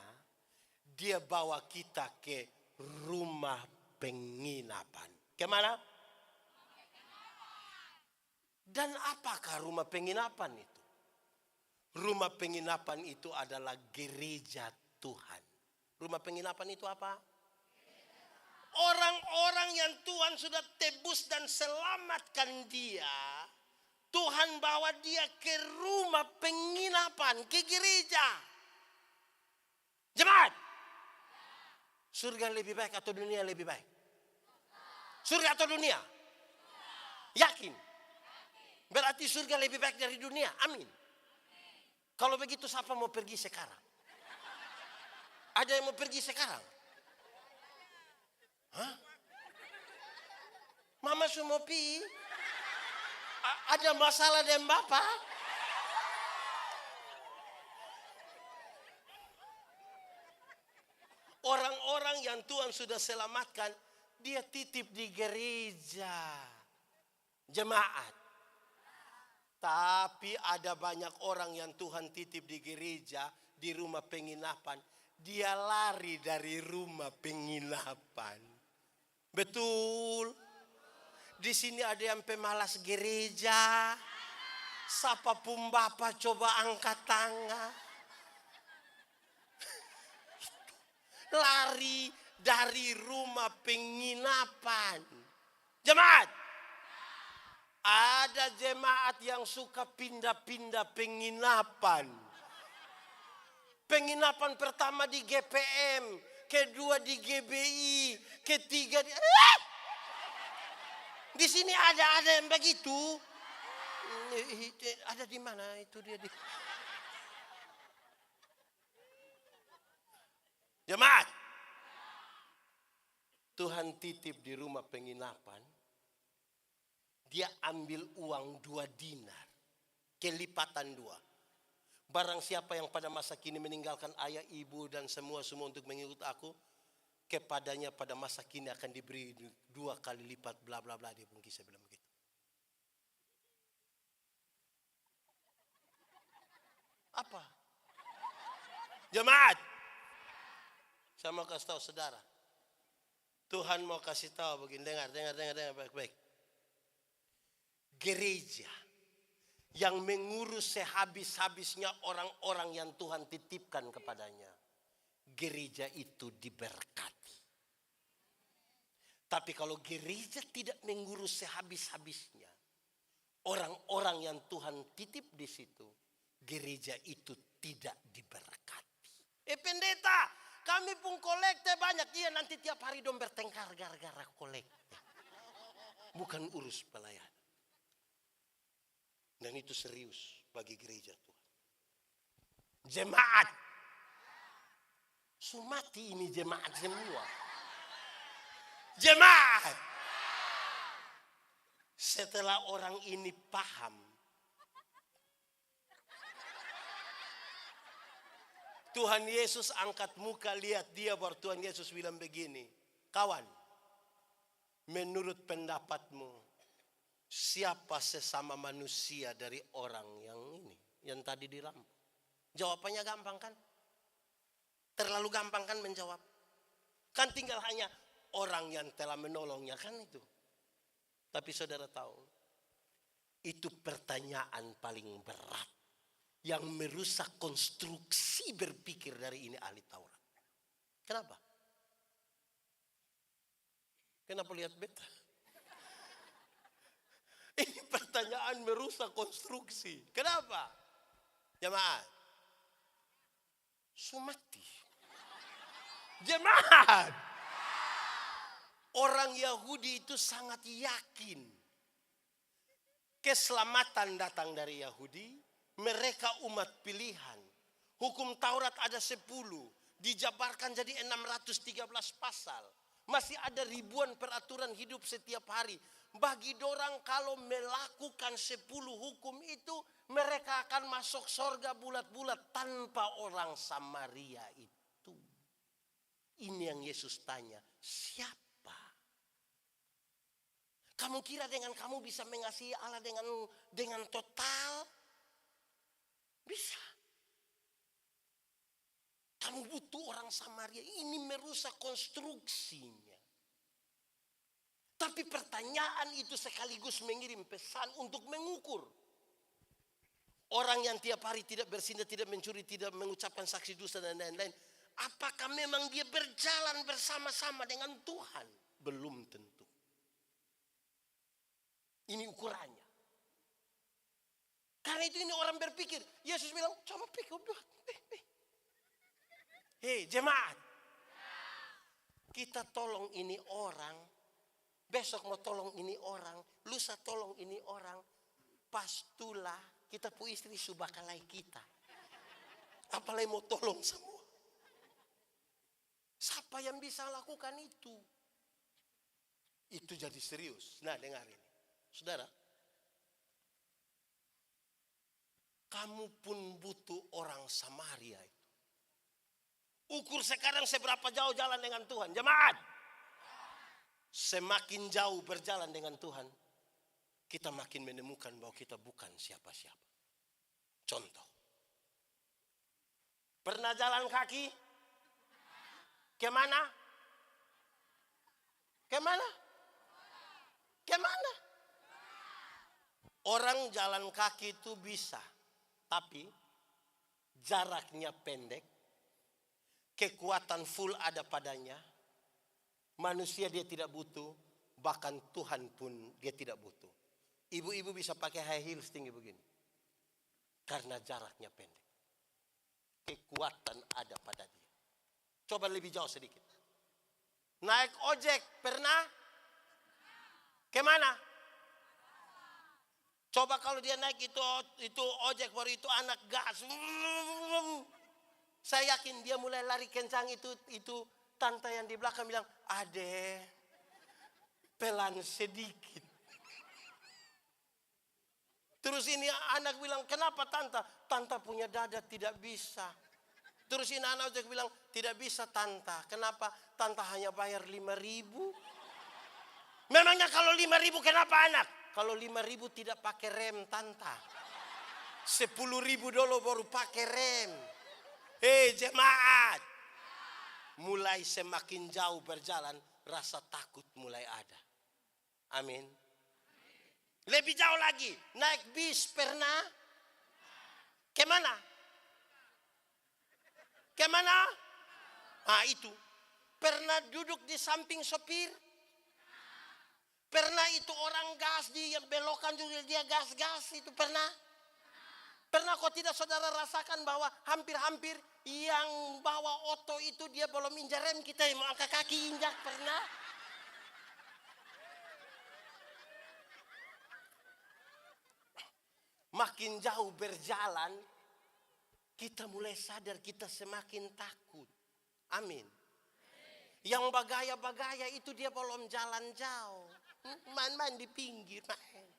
dia bawa kita ke rumah penginapan. Kemana? Dan apakah rumah penginapan itu? Rumah penginapan itu adalah gereja Tuhan. Rumah penginapan itu apa? Orang-orang yang Tuhan sudah tebus dan selamatkan dia, Tuhan bawa dia ke rumah penginapan, ke gereja. Jemaat, surga lebih baik atau dunia lebih baik? Surga atau dunia? Yakin? Berarti surga lebih baik dari dunia. Amin. Kalau begitu siapa mau pergi sekarang? Ada yang mau pergi sekarang? Hah? Mama semua pi? Ada masalah dengan Bapak? Orang-orang yang Tuhan sudah selamatkan, dia titip di gereja. Jemaat. Tapi ada banyak orang yang Tuhan titip di gereja, di rumah penginapan. Dia lari dari rumah penginapan. Betul. Di sini ada yang pemalas gereja. Siapapun Bapak coba angkat tangan. Lari dari rumah penginapan. Jemaat. Ada jemaat yang suka pindah-pindah penginapan. Penginapan pertama di GPM, kedua di GBI, ketiga di sini ada yang begitu. Ada di mana itu dia? Jemaat, Tuhan titip di rumah penginapan. Dia ambil uang 2 dinar, kelipatan 2. Barang siapa yang pada masa kini meninggalkan ayah, ibu dan semua untuk mengikut aku, kepadanya pada masa kini akan diberi 2 kali lipat bla bla bla. Dia pun kisah bilang begitu. Apa? Jemaat, saya mau kasih tahu saudara. Tuhan mau kasih tahu begini, dengar baik-baik. Gereja yang mengurus sehabis-habisnya orang-orang yang Tuhan titipkan kepadanya. Gereja itu diberkati. Tapi kalau gereja tidak mengurus sehabis-habisnya orang-orang yang Tuhan titip di situ, gereja itu tidak diberkati. Pendeta, kami pun kolekte banyak. Iya, nanti tiap hari dong bertengkar gara-gara kolekte. Bukan urus pelayanan. Dan itu serius bagi gereja Tuhan. Jemaat, Sumati ini jemaat semua. Jemaat. Setelah orang ini paham, Tuhan Yesus angkat muka, lihat dia, baru Tuhan Yesus bilang begini, kawan, menurut pendapatmu, siapa sesama manusia dari orang yang ini, yang tadi dirampok? Jawabannya gampang kan? Terlalu gampang kan menjawab? Kan tinggal hanya orang yang telah menolongnya kan itu. Tapi saudara tahu, itu pertanyaan paling berat yang merusak konstruksi berpikir dari ini ahli Taurat. Kenapa? Kenapa lihat beta? Ini pertanyaan merusak konstruksi. Kenapa? Jemaat. Sumati. Jemaat. Orang Yahudi itu sangat yakin keselamatan datang dari Yahudi. Mereka umat pilihan. Hukum Taurat ada 10. Dijabarkan jadi 613 pasal. Masih ada ribuan peraturan hidup setiap hari. Bagi dorang kalau melakukan 10 hukum itu, mereka akan masuk sorga bulat-bulat tanpa orang Samaria itu. Ini yang Yesus tanya, siapa? Kamu kira dengan kamu bisa mengasihi Allah dengan total? Bisa. Kamu butuh orang Samaria. Ini merusak konstruksinya. Tapi pertanyaan itu sekaligus mengirim pesan untuk mengukur. Orang yang tiap hari tidak bersindah, tidak mencuri, tidak mengucapkan saksi dusta dan lain-lain. Apakah memang dia berjalan bersama-sama dengan Tuhan? Belum tentu. Ini ukurannya. Karena itu ini orang berpikir. Yesus bilang, coba pikir. Hei jemaat. Kita tolong ini orang. Besok mau tolong ini orang. Lusa tolong ini orang. Pastulah kita pu istri subakalai kita. Apalagi mau tolong semua. Siapa yang bisa lakukan itu? Itu jadi serius. Nah dengar ini. Saudara. Kamu pun butuh orang Samaria itu. Ukur sekarang seberapa jauh jalan dengan Tuhan. Jemaat. Semakin jauh berjalan dengan Tuhan. Kita makin menemukan bahwa kita bukan siapa-siapa. Contoh. Pernah jalan kaki? Kemana? Kemana? Kemana? Orang jalan kaki itu bisa. Tapi jaraknya pendek. Kekuatan full ada padanya. Manusia dia tidak butuh. Bahkan Tuhan pun dia tidak butuh. Ibu-ibu bisa pakai high heels tinggi begini. Karena jaraknya pendek. Kekuatan ada pada dia. Coba lebih jauh sedikit. Naik ojek pernah? Kemana? Coba kalau dia naik itu ojek baru itu anak gas. Saya yakin dia mulai lari kencang itu tante yang di belakang bilang, "Ade, pelan sedikit." Terus ini anak bilang, "Kenapa tante?" "Tante punya dada tidak bisa." Terus ini anak ojek bilang, "Tidak bisa tante." "Kenapa?" "Tante hanya bayar 5.000." Memangnya kalau 5.000 kenapa anak? Kalau 5.000 tidak pakai rem tante. 10.000 dulu baru pakai rem. Hei jemaat. Mulai semakin jauh berjalan, rasa takut mulai ada. Amin. Lebih jauh lagi, naik bis pernah? Kemana? Kemana? Ah itu. Pernah duduk di samping sopir? Pernah itu orang gas dia belokan juga dia gas-gas itu pernah? Pernah kok tidak saudara rasakan bahwa hampir-hampir yang bawa oto itu dia belum injak rem, kita yang mau angkat kaki injak pernah? Makin jauh berjalan, kita mulai sadar kita semakin takut. Amin. Yang bagaya-bagaya itu dia belum jalan jauh. Main-main di pinggir. Main.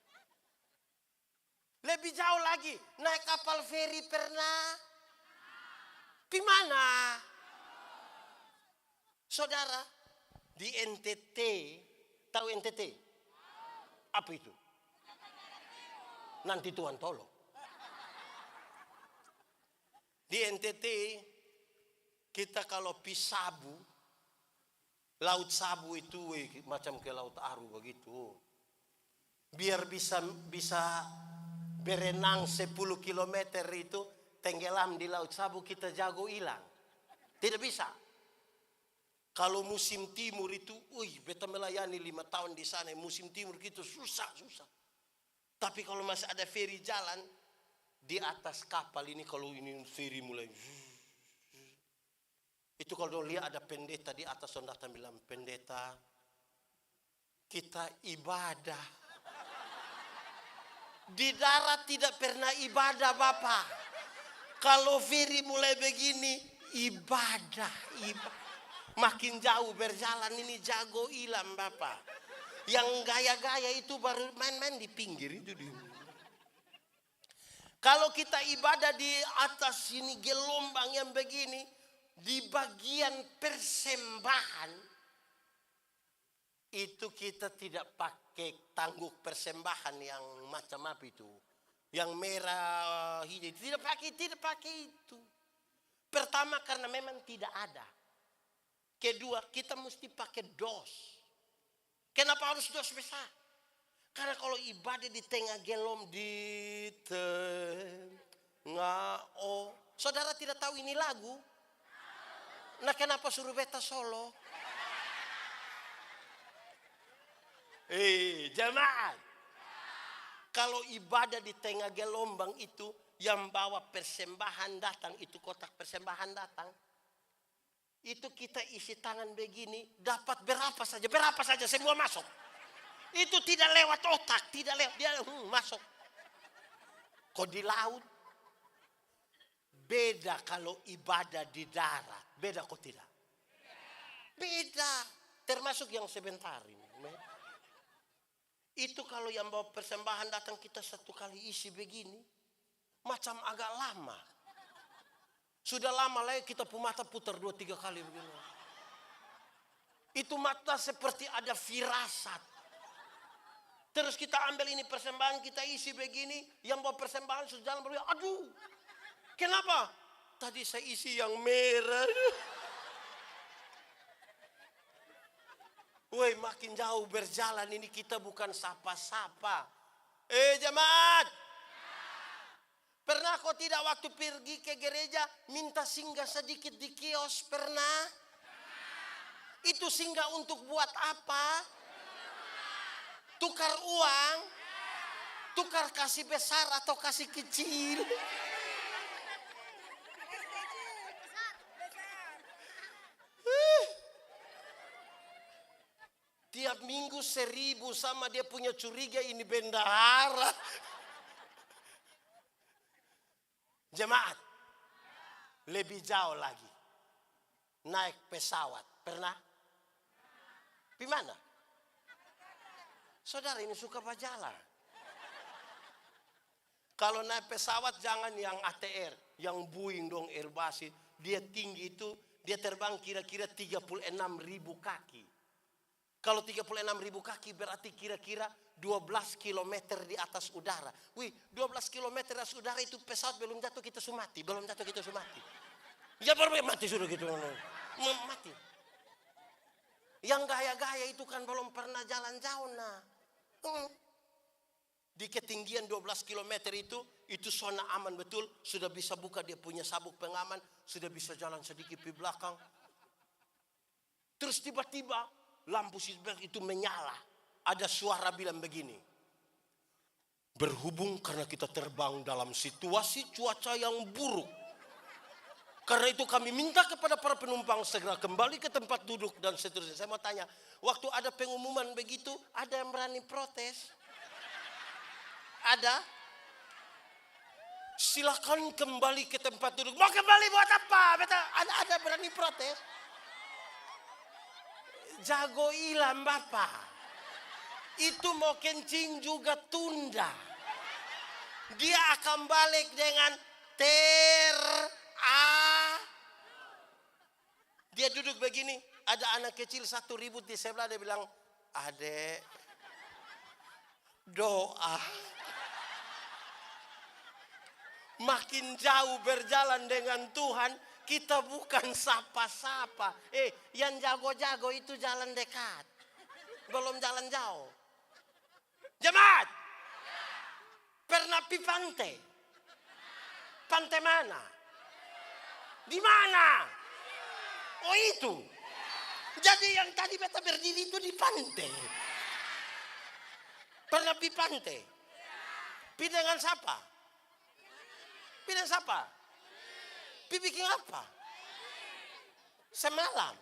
Lebih jauh lagi, naik kapal feri pernah? Di mana? Saudara, di NTT, tahu NTT? Apa itu? Nanti Tuhan tolong. Di NTT, kita kalau pi Sabu, Laut Sabu itu macam ke Laut Aru begitu. Biar bisa berenang 10 kilometer itu, tenggelam di Laut Sabu, kita jago hilang. Tidak bisa. Kalau musim timur itu, beta melayani 5 tahun di sana, musim timur gitu susah. Tapi kalau masih ada feri jalan, di atas kapal ini kalau ini feri mulai, itu kalau lihat ada pendeta di atas, orang datang bilang, pendeta, kita ibadah. Di darat tidak pernah ibadah Bapak. Kalau feri mulai begini, ibadah. Makin jauh berjalan ini jago hilang Bapak. Yang gaya-gaya itu baru main-main di pinggir itu. Kalau kita ibadah di atas sini gelombang yang begini, di bagian persembahan, itu kita tidak pakai tangguk persembahan yang macam apa itu. Yang merah, hijau, tidak pakai itu. Pertama karena memang tidak ada. Kedua, kita mesti pakai dos. Kenapa harus dos besar? Karena kalau ibadah di tengah di tengah saudara tidak tahu ini lagu? Nah kenapa suruh beta solo? Jemaat. Kalau ibadah di tengah gelombang itu, yang bawa persembahan datang, itu kotak persembahan datang. Itu kita isi tangan begini, dapat berapa saja semua masuk. Itu tidak lewat otak, tidak lewat, dia masuk. Kok di laut? Beda kalau ibadah di darat, beda kok tidak? Beda, termasuk yang sebentar ini. Itu kalau yang bawa persembahan datang kita satu kali isi begini, macam agak lama. Sudah lama lah kita mata putar 2-3 kali begini. Itu mata seperti ada firasat. Terus kita ambil ini persembahan, kita isi begini, yang bawa persembahan sudah jalan berdua. Aduh, kenapa? Tadi saya isi yang merah. Woi, makin jauh berjalan ini kita bukan sapa-sapa. Jemaat. Pernah kau tidak waktu pergi ke gereja minta singgah sedikit di kios? Pernah? Itu singgah untuk buat apa? Tukar uang? Tukar kasih besar atau kasih kecil? Tiap minggu 1.000 sama dia punya curiga ini bendahara. Jemaat, lebih jauh lagi. Naik pesawat, pernah? Di mana? Saudara ini suka berjalan. Kalau naik pesawat jangan yang ATR, yang Boeing dong, Airbus. Dia tinggi itu, dia terbang kira-kira 36.000 kaki. Kalau 36.000 kaki berarti kira-kira 12 kilometer di atas udara. 12 kilometer di atas udara itu pesawat belum jatuh kita sudah mati. Ya baru mati sudah gitu. Mati. Yang gaya-gaya itu kan belum pernah jalan jauh nah. Di ketinggian 12 kilometer itu zona aman betul. Sudah bisa buka dia punya sabuk pengaman. Sudah bisa jalan sedikit di belakang. Terus tiba-tiba lampu seatbelt itu menyala. Ada suara bilang begini. Berhubung karena kita terbang dalam situasi cuaca yang buruk. Karena itu kami minta kepada para penumpang segera kembali ke tempat duduk dan seterusnya. Saya mau tanya, waktu ada pengumuman begitu, ada yang berani protes? Ada? Silakan kembali ke tempat duduk. Mau kembali buat apa? Ada berani protes? jago ilang Bapak. Itu mau kencing juga tunda. Dia akan balik dengan Dia duduk begini. Ada anak kecil satu ribut di sebelah. Dia bilang, adek, doa. Makin jauh berjalan dengan Tuhan, kita bukan sapa-sapa. Yang jago-jago itu jalan dekat. Belum jalan jauh. Jemaat, pernah pi pantai? Pantai mana? Di mana? Oh itu. Jadi yang tadi beta berdiri itu di pantai. Pernah pi pantai? Pi dengan siapa? Pi dengan siapa? Pi bikin apa? Semalam.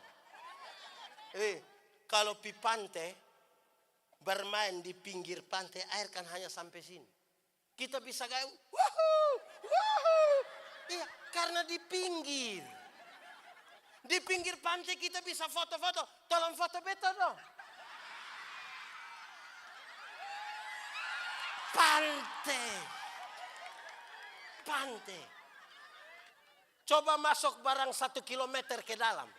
Kalau pi pantai, bermain di pinggir pantai, air kan hanya sampai sini. Kita bisa gaya, wahoo, wahoo. Iya, karena di pinggir. Di pinggir pantai kita bisa foto-foto. Tolong foto beta dong. Pantai. Coba masuk barang 1 kilometer ke dalam.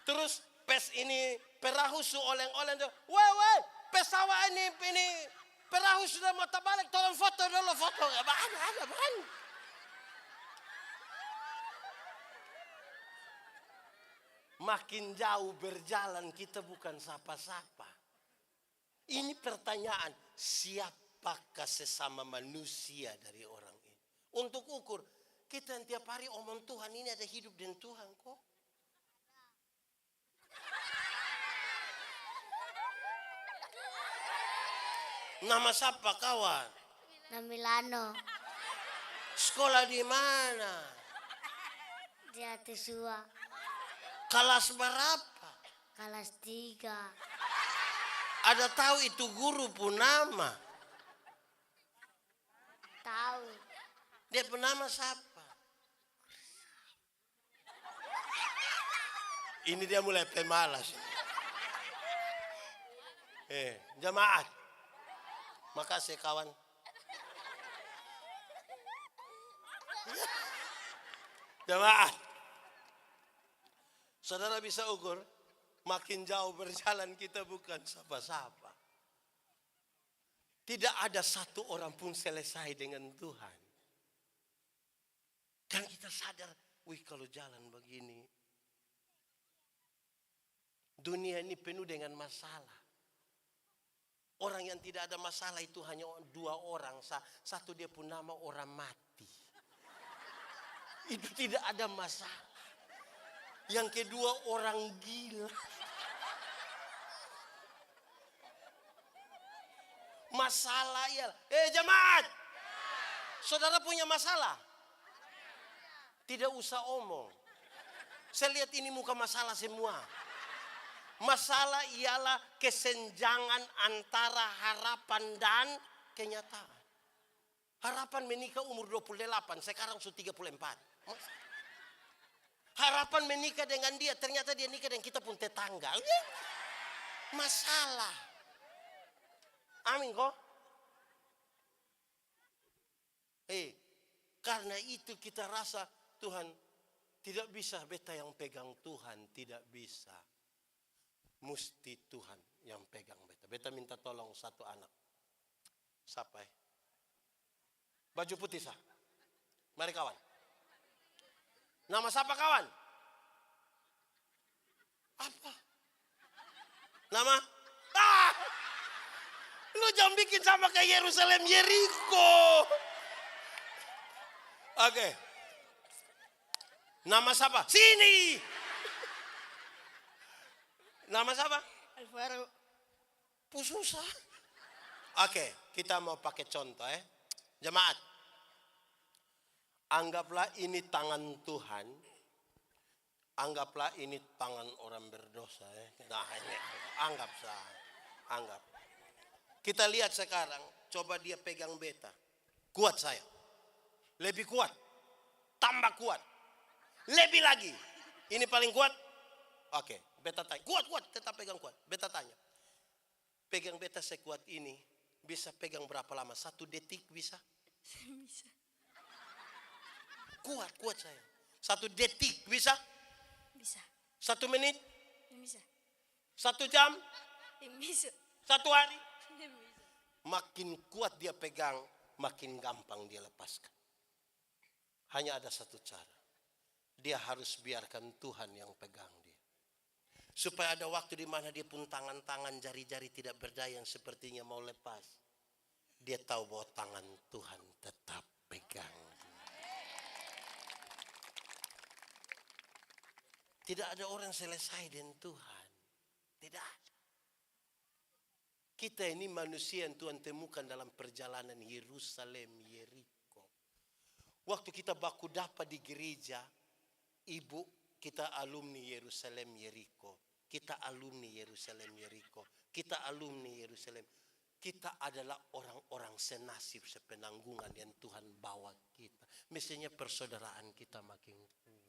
Terus pes ini perahu su oleng-oleng. Woi, pesawat ini perahu sudah mau terbalik. Tolong foto dulu, foto. Ada. Makin jauh berjalan kita bukan sapa-sapa. Ini pertanyaan, siapakah sesama manusia dari orang ini? Untuk ukur, kita yang tiap hari omong Tuhan ini ada hidup dengan Tuhan kok. Nama siapa kawan? Namilano. Sekolah di mana? Di Atisua. Kelas berapa? Kelas 3. Ada tahu itu guru pun nama? Tahu. Dia pun nama siapa? Ini dia mulai pemalas. Jemaat. Makasih kawan. Jemaat. Saudara bisa ukur, makin jauh berjalan kita bukan sapa-sapa. Tidak ada satu orang pun selesai dengan Tuhan. Dan kita sadar, kalau jalan begini, dunia ini penuh dengan masalah. Orang yang tidak ada masalah itu hanya 2 orang. Satu dia pun nama orang mati. Itu tidak ada masalah. Yang kedua orang gila. Masalah ya. Jemaat. Saudara punya masalah? Tidak usah omong. Saya lihat ini muka masalah semua. Masalah ialah kesenjangan antara harapan dan kenyataan. Harapan menikah umur 28, sekarang sudah 34. Harapan menikah dengan dia, ternyata dia nikah dengan kita pun tetangga. Masalah. Amin kok. Karena itu kita rasa Tuhan tidak bisa, beta yang pegang Tuhan tidak bisa. Mesti Tuhan yang pegang beta. Beta minta tolong satu anak. Siapa ya? Baju putih sah. Mari kawan. Nama siapa kawan? Apa? Nama? Lu jangan bikin sama kayak Yerusalem Yeriko. Oke. Nama siapa? Sini. Nama siapa? Alvaro. Susah. Oke, kita mau pakai contoh ya. Jemaat. Anggaplah ini tangan Tuhan. Anggaplah ini tangan orang berdosa ya. Nah, ini anggap sah. Anggap. Kita lihat sekarang, coba dia pegang beta. Kuat saya. Lebih kuat. Tambah kuat. Lebih lagi. Ini paling kuat. Oke, Beta tanya, kuat, tetap pegang kuat. Beta tanya, pegang beta sekuat ini, bisa pegang berapa lama? 1 detik bisa? Bisa. Kuat saya. 1 detik bisa? Bisa. 1 menit? Bisa. 1 jam? Bisa. 1 hari? Bisa. Makin kuat dia pegang, makin gampang dia lepaskan. Hanya ada satu cara. Dia harus biarkan Tuhan yang pegang dia. Supaya ada waktu di mana dia pun tangan-tangan, jari-jari tidak berdaya yang sepertinya mau lepas. Dia tahu bahwa tangan Tuhan tetap pegang. Tidak ada orang selesai dengan Tuhan. Tidak ada. Kita ini manusia yang Tuhan temukan dalam perjalanan Yerusalem, Yeriko. Waktu kita baku dapat di gereja, ibu, kita alumni Yerusalem, Yeriko. Kita alumni Yerusalem, Yeriko. Kita alumni Yerusalem. Kita adalah orang-orang senasib, sepenanggungan yang Tuhan bawa kita. Mestinya persaudaraan kita makin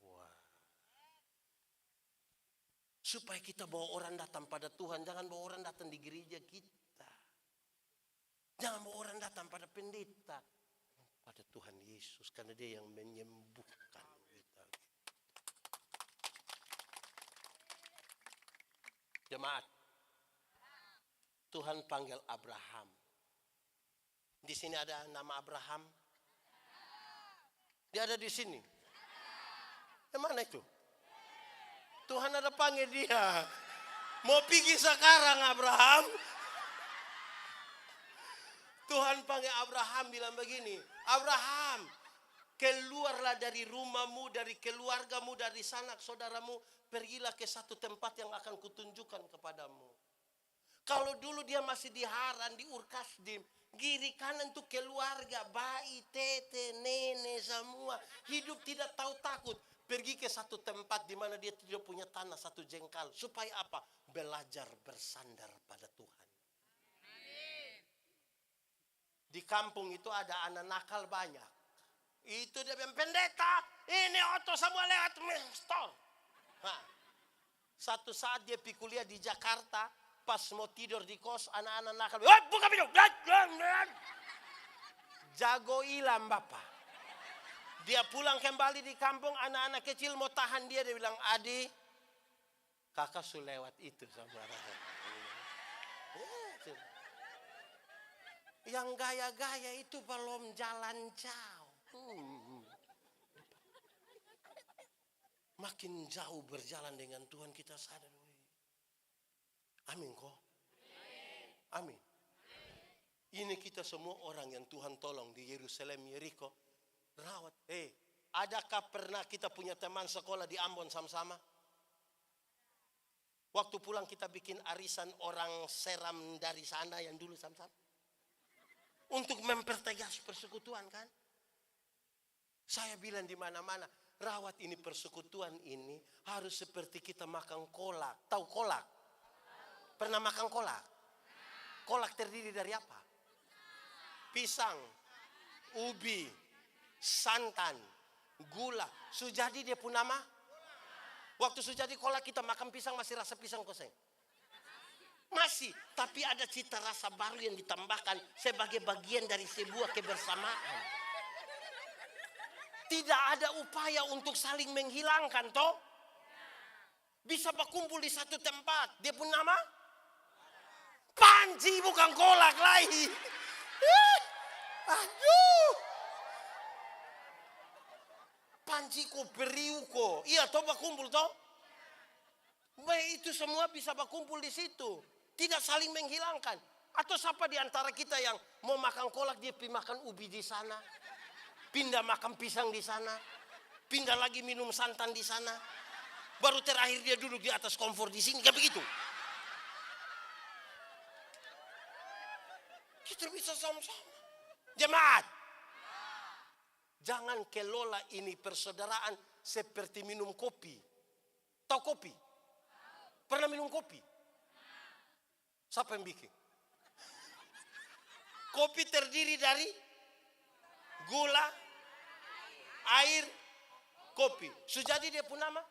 kuat. Supaya kita bawa orang datang pada Tuhan. Jangan bawa orang datang di gereja kita. Jangan bawa orang datang pada pendeta. Pada Tuhan Yesus. Karena dia yang menyembuhkan kita. Jemaat. Tuhan panggil Abraham. Di sini ada nama Abraham. Dia ada di sini. Yang mana itu? Tuhan ada panggil dia. Mau pergi sekarang Abraham? Tuhan panggil Abraham bilang begini. Abraham, keluarlah dari rumahmu, dari keluargamu, dari sanak saudaramu. Pergilah ke satu tempat yang akan kutunjukkan kepadamu. Kalau dulu dia masih di Haran, di Ur-Kasdim, kiri kanan itu keluarga, bayi, tete, nenek semua. Hidup tidak tahu takut. Pergi ke satu tempat di mana dia tidak punya tanah satu jengkal. Supaya apa? Belajar bersandar pada Tuhan. Di kampung itu ada anak nakal banyak. Itu dia bilang, pendeta, ini Otto semua lewat stop. Nah, satu saat dia pergi kuliah di Jakarta, pas mau tidur di kos, anak-anak nakal, buka pintu, jago hilang bapak. Dia pulang kembali di kampung, anak-anak kecil mau tahan dia bilang, Adi, kakak sudah lewat itu saudara. Yang gaya-gaya itu belum jalan jauh. Makin jauh berjalan dengan Tuhan kita sadar. Amin kok. Amin. Ini kita semua orang yang Tuhan tolong di Yerusalem, Yeriko. Rawat. Adakah pernah kita punya teman sekolah di Ambon sama-sama? Waktu pulang kita bikin arisan orang Seram dari sana yang dulu sama-sama. Untuk mempertegas persekutuan kan. Saya bilang di mana-mana. Rawat ini persekutuan ini harus seperti kita makan kolak. Tahu kolak? Pernah makan kolak? Kolak terdiri dari apa? Pisang, ubi, santan, gula. Sujadi dia pun nama? Waktu sujadi kolak kita makan pisang masih rasa pisang koseng? Masih, tapi ada cita rasa baru yang ditambahkan sebagai bagian dari sebuah kebersamaan. Tidak ada upaya untuk saling menghilangkan, toh? Bisa berkumpul di satu tempat. Dia pun nama? Panci, bukan kolak lagi. Aduh. Panci ko, periuko. Iya, toh berkumpul, toh? Itu semua bisa berkumpul di situ. Tidak saling menghilangkan. Atau siapa di antara kita yang mau makan kolak, dia pergi makan ubi di sana. Pindah makan pisang di sana. Pindah lagi minum santan di sana. Baru terakhir dia duduk di atas kompor di sini. Gak begitu. Kita bisa sama-sama. Jemaat. Jangan kelola ini persaudaraan seperti minum kopi. Tahu kopi? Pernah minum kopi? Siapa yang bikin? Kopi terdiri dari gula, air, kopi. Sujadi dia pun nama?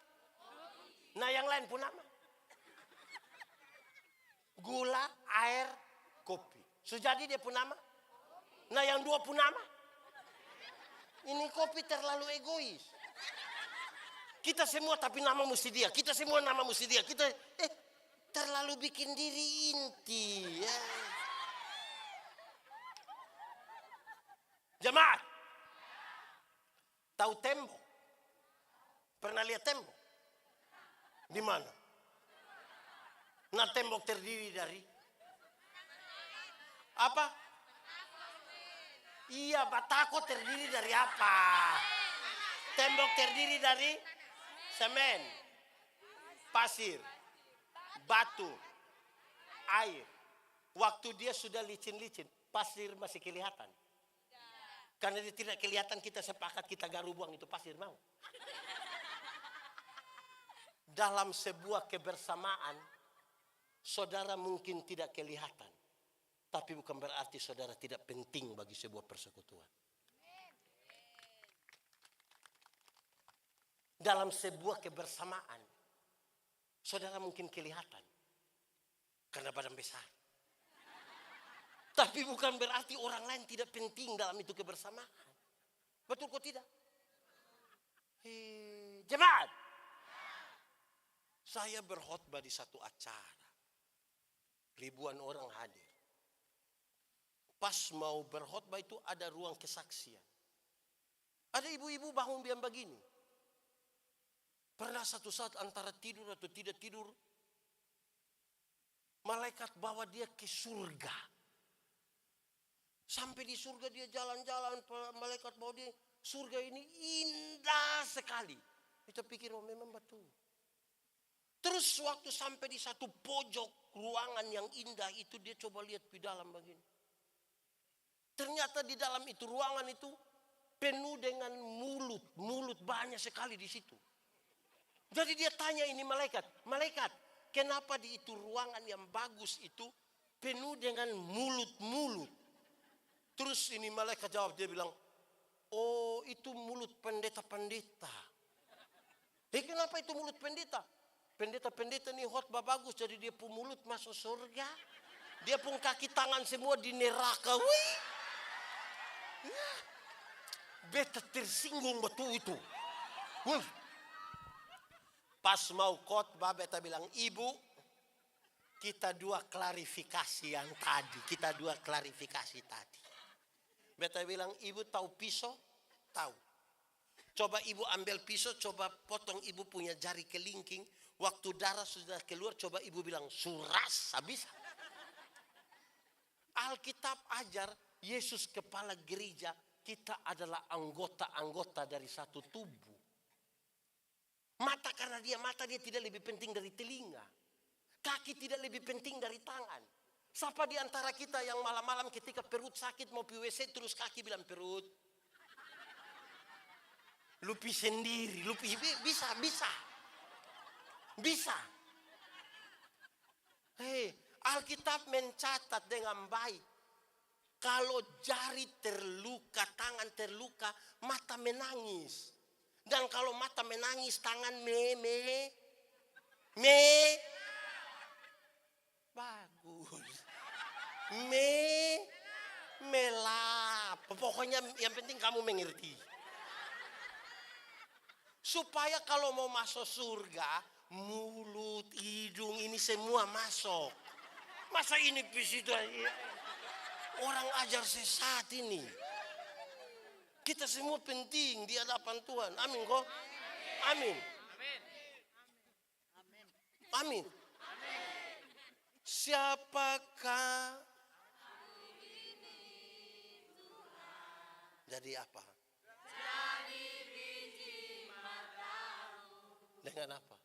Nah yang lain pun nama? gula, air, kopi. Sudah jadi dia pun nama. Nah yang dua pun nama. Ini kopi terlalu egois. Kita semua tapi nama mesti dia. Kita semua nama mesti dia. Kita terlalu bikin diri inti. Ya. Jemaat. Tahu tembok? Pernah lihat tembok? Di mana? Nah tembok terdiri dari apa? Iya, batako terdiri dari apa? Tembok terdiri dari semen, pasir, batu, air. Waktu dia sudah licin-licin, pasir masih kelihatan. Karena dia tidak kelihatan, kita sepakat kita garu buang itu pasir, mau. Dalam sebuah kebersamaan, saudara mungkin tidak kelihatan. Tapi bukan berarti saudara tidak penting bagi sebuah persekutuan. Dalam sebuah kebersamaan, saudara mungkin kelihatan. Karena badan besar. Tapi bukan berarti orang lain tidak penting dalam itu kebersamaan. Betul kok tidak? Jemaat. Saya berkhotbah di satu acara. Ribuan orang hadir. Pas mau berkhotbah itu ada ruang kesaksian. Ada ibu-ibu bangun diam begini. Pernah satu saat antara tidur atau tidak tidur, malaikat bawa dia ke surga. Sampai di surga dia jalan-jalan, malaikat bawa dia. Surga ini indah sekali. Kita pikir, oh memang betul. Terus waktu sampai di satu pojok ruangan yang indah itu, dia coba lihat di dalam begini. Ternyata di dalam itu ruangan itu penuh dengan mulut banyak sekali di situ. Jadi dia tanya ini malaikat, kenapa di itu ruangan yang bagus itu penuh dengan mulut? Terus ini malaikat jawab, dia bilang, oh itu mulut pendeta-pendeta. Kenapa itu mulut pendeta? Pendeta-pendeta ini khotbah bagus, jadi dia pun mulut masuk surga. Dia pun kaki tangan semua di neraka. Wih. Beta tersinggung betul itu. Pas mau khotbah beta bilang, ibu, kita dua klarifikasi yang tadi. Beta bilang, ibu tahu pisau? Tahu. Coba ibu ambil pisau, coba potong ibu punya jari kelingking. Waktu darah sudah keluar, coba ibu bilang, suras, habis. Alkitab ajar, Yesus kepala gereja, kita adalah anggota-anggota dari satu tubuh. Mata karena dia tidak lebih penting dari telinga. Kaki tidak lebih penting dari tangan. Siapa di antara kita yang malam-malam ketika perut sakit mau pi WC terus kaki bilang perut. Lupi sendiri, bisa. Alkitab mencatat dengan baik. Kalau jari terluka, tangan terluka, mata menangis. Dan kalau mata menangis, tangan bagus. Melap. Pokoknya yang penting kamu mengerti. Supaya kalau mau masuk surga, mulut, hidung ini semua masuk. Masa ini itu orang ajar sesat ini. Kita semua penting di hadapan Tuhan. Amin kok? Amin. Amin. Siapakah? Jadi apa? Dengan apa?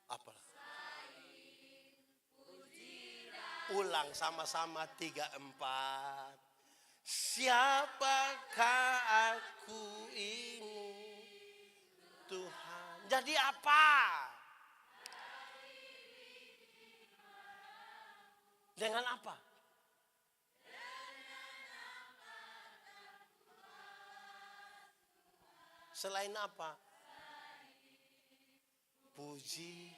Apa? Ulang sama-sama 3, 4. Siapakah aku ini Tuhan? Jadi apa? Dengan apa? Selain apa? puji.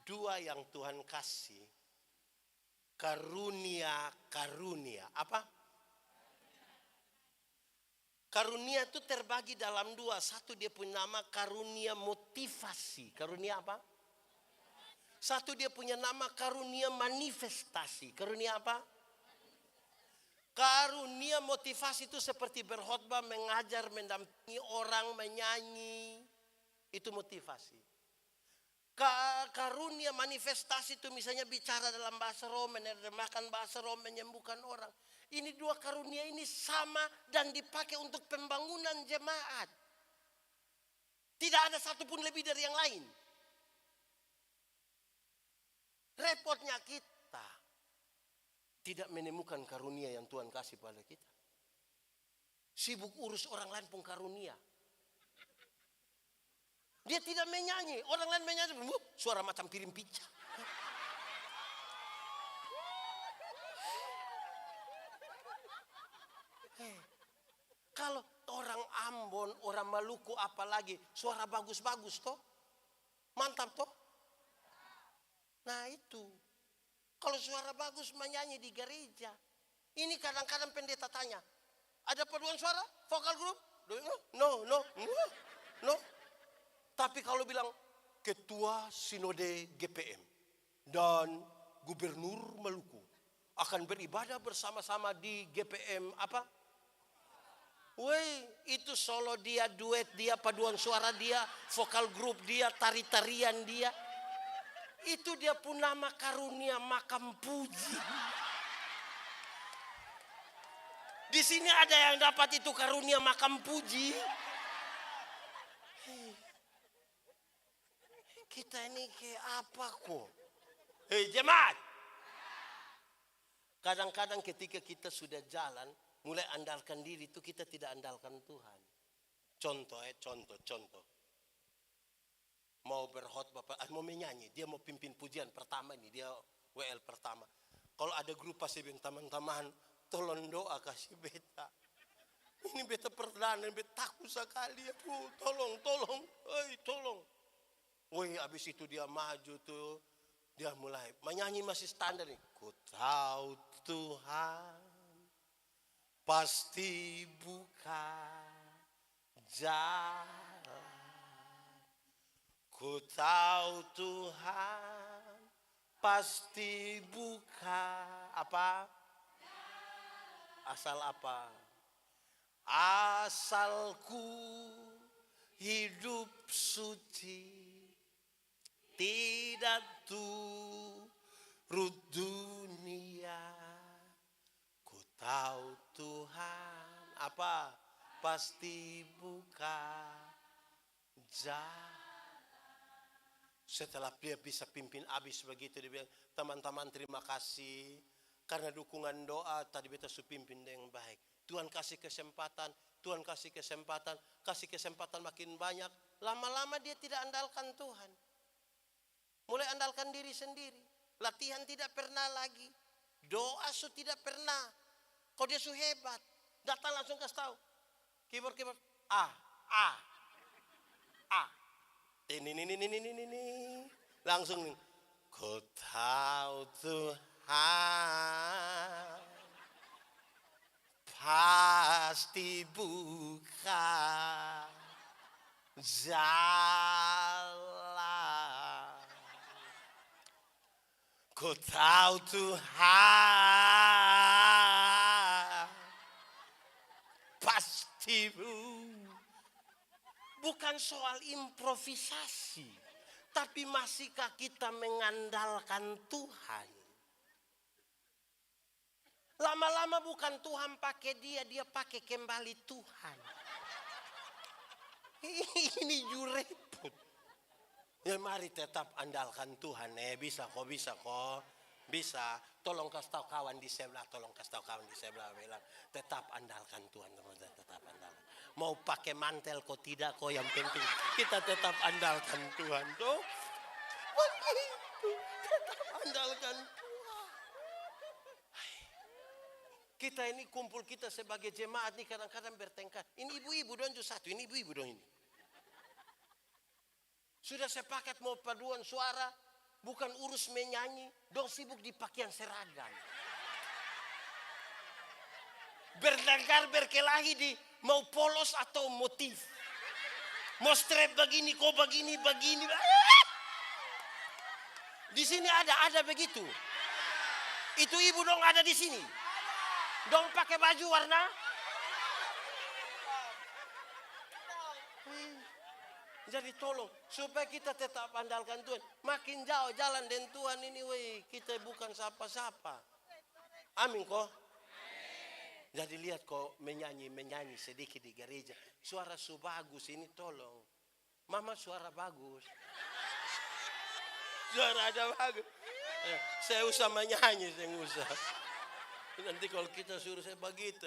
Dua yang Tuhan kasih, karunia. Apa? Karunia itu terbagi dalam dua. Satu dia punya nama karunia motivasi. Karunia apa? Satu dia punya nama karunia manifestasi. Karunia apa? Karunia motivasi itu seperti berkhotbah, mengajar, mendampingi orang, menyanyi. Itu motivasi. Karunia manifestasi itu misalnya bicara dalam bahasa roh, menerjemahkan bahasa roh, menyembuhkan orang. Ini dua karunia ini sama dan dipakai untuk pembangunan jemaat. Tidak ada satupun lebih dari yang lain. Repotnya kita tidak menemukan karunia yang Tuhan kasih pada kita. Sibuk urus orang lain pun karunia. Dia tidak menyanyi, orang lain menyanyi, suara macam piring pica. Kalau orang Ambon, orang Maluku apalagi, suara bagus-bagus toh. Mantap toh. Nah itu. Kalau suara bagus menyanyi di gereja. Ini kadang-kadang pendeta tanya. Ada paduan suara? Vokal group? No. Tapi kalau bilang ketua sinode GPM dan gubernur Maluku akan beribadah bersama-sama di GPM apa? Woi, itu solo dia, duet dia, paduan suara dia, vokal grup dia, tari-tarian dia. Itu dia pun nama karunia makam puji. Di sini ada yang dapat itu karunia makam puji. Kita ini kayak apa kok? Hei jemaat. Kadang-kadang ketika kita sudah jalan, mulai andalkan diri itu kita tidak andalkan Tuhan. Contoh. Mau berkhotbah, mau menyanyi, dia mau pimpin pujian pertama ini, dia WL pertama. Kalau ada grup pasti bilang teman-teman, tolong doa kasih beta. Ini beta perdana, beta takut sekali ya bu, tolong. Woi, abis itu dia maju tuh, dia mulai menyanyi masih standar nih. Ku tahu Tuhan pasti buka jalan. Ku tahu Tuhan pasti buka apa? Asal apa? Asalku hidup suci, tidak turut dunia. Ku tahu Tuhan apa? Pasti buka jalan. Setelah dia bisa pimpin habis begitu, dia bilang, teman-teman terima kasih karena dukungan doa tadi beta su pimpin dengan baik. Tuhan kasih kesempatan makin banyak. Lama-lama dia tidak andalkan Tuhan. Mulai andalkan diri sendiri. Latihan tidak pernah lagi. Doa su tidak pernah. Kau dia su hebat. Datang langsung kasih tahu. Keyboard. Ini. Langsung nih. Ku tahu Tuhan pasti buka jalan. Ku tahu Tuhan pasti bukan soal improvisasi, tapi masihkah kita mengandalkan Tuhan? Lama-lama bukan Tuhan pakai dia pakai kembali Tuhan. Ini repot. Ya mari tetap andalkan Tuhan. Bisa kok. Bisa. Tolong kasih tahu kawan di sebelah. Bilang, tetap andalkan Tuhan. Tetap andalkan. Mau pakai mantel kok tidak kok. Yang penting kita tetap andalkan Tuhan. Tuh. Tetap andalkan Tuhan. Kita ini kumpul kita sebagai jemaat nih kadang-kadang bertengkar. Ini ibu-ibu dong satu, ini ibu-ibu dong ini. Sudah sepakat mau paduan suara, bukan urus menyanyi, dong sibuk di pakaian seragam. Bertengkar berkelahi di mau polos atau motif. Mau strap begini, kok begini. Di sini ada begitu. Itu ibu dong ada di sini. Dong pakai baju warna. Jadi tolong supaya kita tetap andalkan Tuhan. Makin jauh jalan dengan Tuhan ini, kita bukan siapa-siapa. Amin kok. Jadi lihat kok menyanyi sedikit di gereja. Suara su bagus ini tolong. Mama suara bagus. Suara ada bagus. Saya usah menyanyi, saya usah. Nanti kalau kita suruh saya begitu.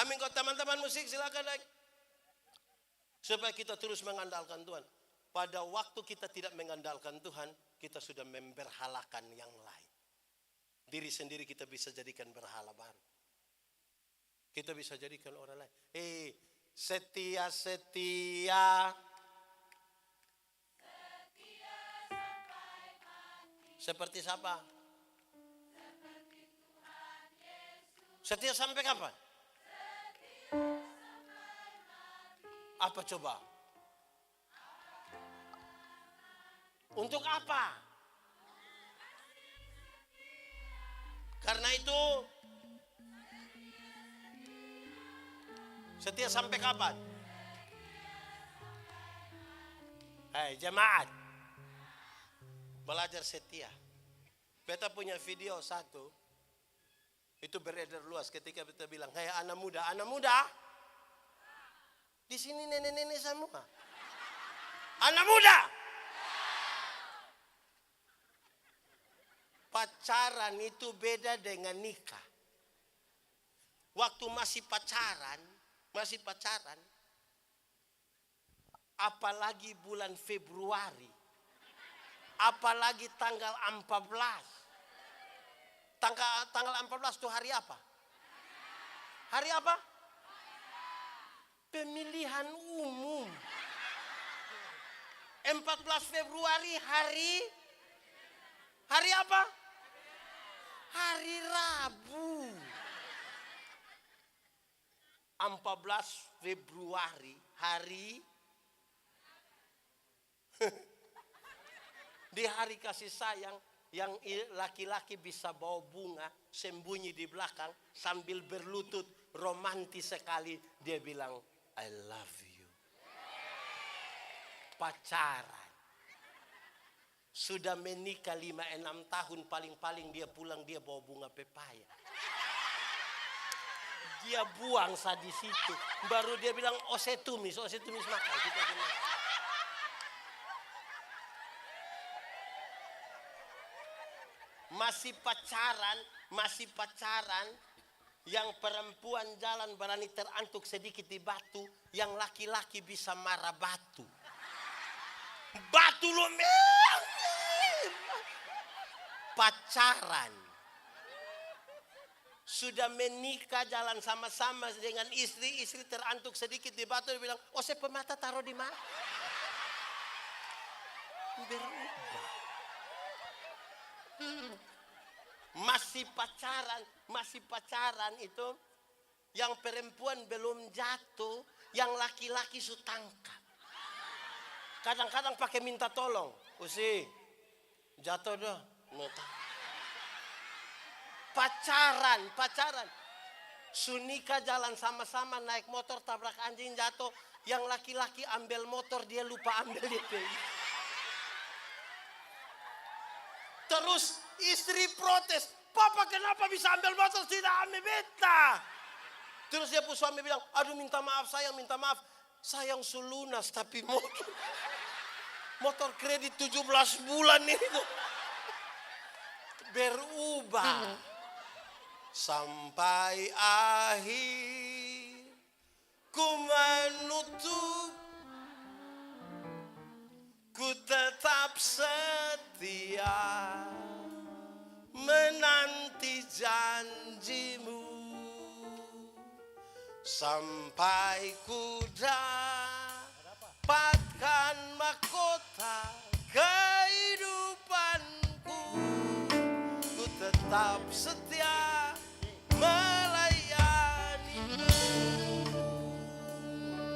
Amin kok teman-teman musik silakan naik. Supaya kita terus mengandalkan Tuhan. Pada waktu kita tidak mengandalkan Tuhan, kita sudah memberhalakan yang lain. Diri sendiri kita bisa jadikan berhala baru. Kita bisa jadikan orang lain. Setia. Seperti siapa? Setia sampai kapan? Apa coba? Untuk apa? Karena itu setia sampai kapan? Jemaat, belajar setia. Beta punya video satu, itu beredar luas ketika beta bilang, anak muda, di sini nenek-nenek semua. Anak muda, pacaran itu beda dengan nikah. Waktu masih pacaran, apalagi bulan Februari, apalagi tanggal 14. Tanggal 14 itu hari apa? Hari apa? Pemilihan umum. 14 Februari hari apa? Hari Rabu. 14 Februari hari di hari kasih sayang yang laki-laki bisa bawa bunga sembunyi di belakang sambil berlutut romantis sekali dia bilang I love you. Pacaran. Sudah menikah 5-6 tahun paling-paling dia pulang dia bawa bunga pepaya. Dia buang di situ. Baru dia bilang, saya tumis makan. Kita tumis. Masih pacaran. Yang perempuan jalan berani terantuk sedikit di batu. Yang laki-laki bisa marah batu. Batu lo pacaran. Sudah menikah jalan sama-sama dengan istri terantuk sedikit di batu dia bilang, saya pemata taruh di mana? Berubah. Masih pacaran itu yang perempuan belum jatuh, yang laki-laki su tangkap. Kadang-kadang pakai minta tolong, usi jatuh dah. Pacaran. Sunika jalan sama-sama naik motor tabrak anjing jatuh. Yang laki-laki ambil motor dia lupa ambil DP. Terus istri protes. Papa kenapa bisa ambil motor tidak ambil beta? Terus dia pun suami bilang, aduh minta maaf sayang, minta maaf. Sayang sulunas tapi motor kredit 17 bulan itu. Berubah. Sampai akhir ku menutup, ku tetap setia menanti janjimu sampai ku dapat Kan mahkota kehidupanku, ku tetap setia melayanimu.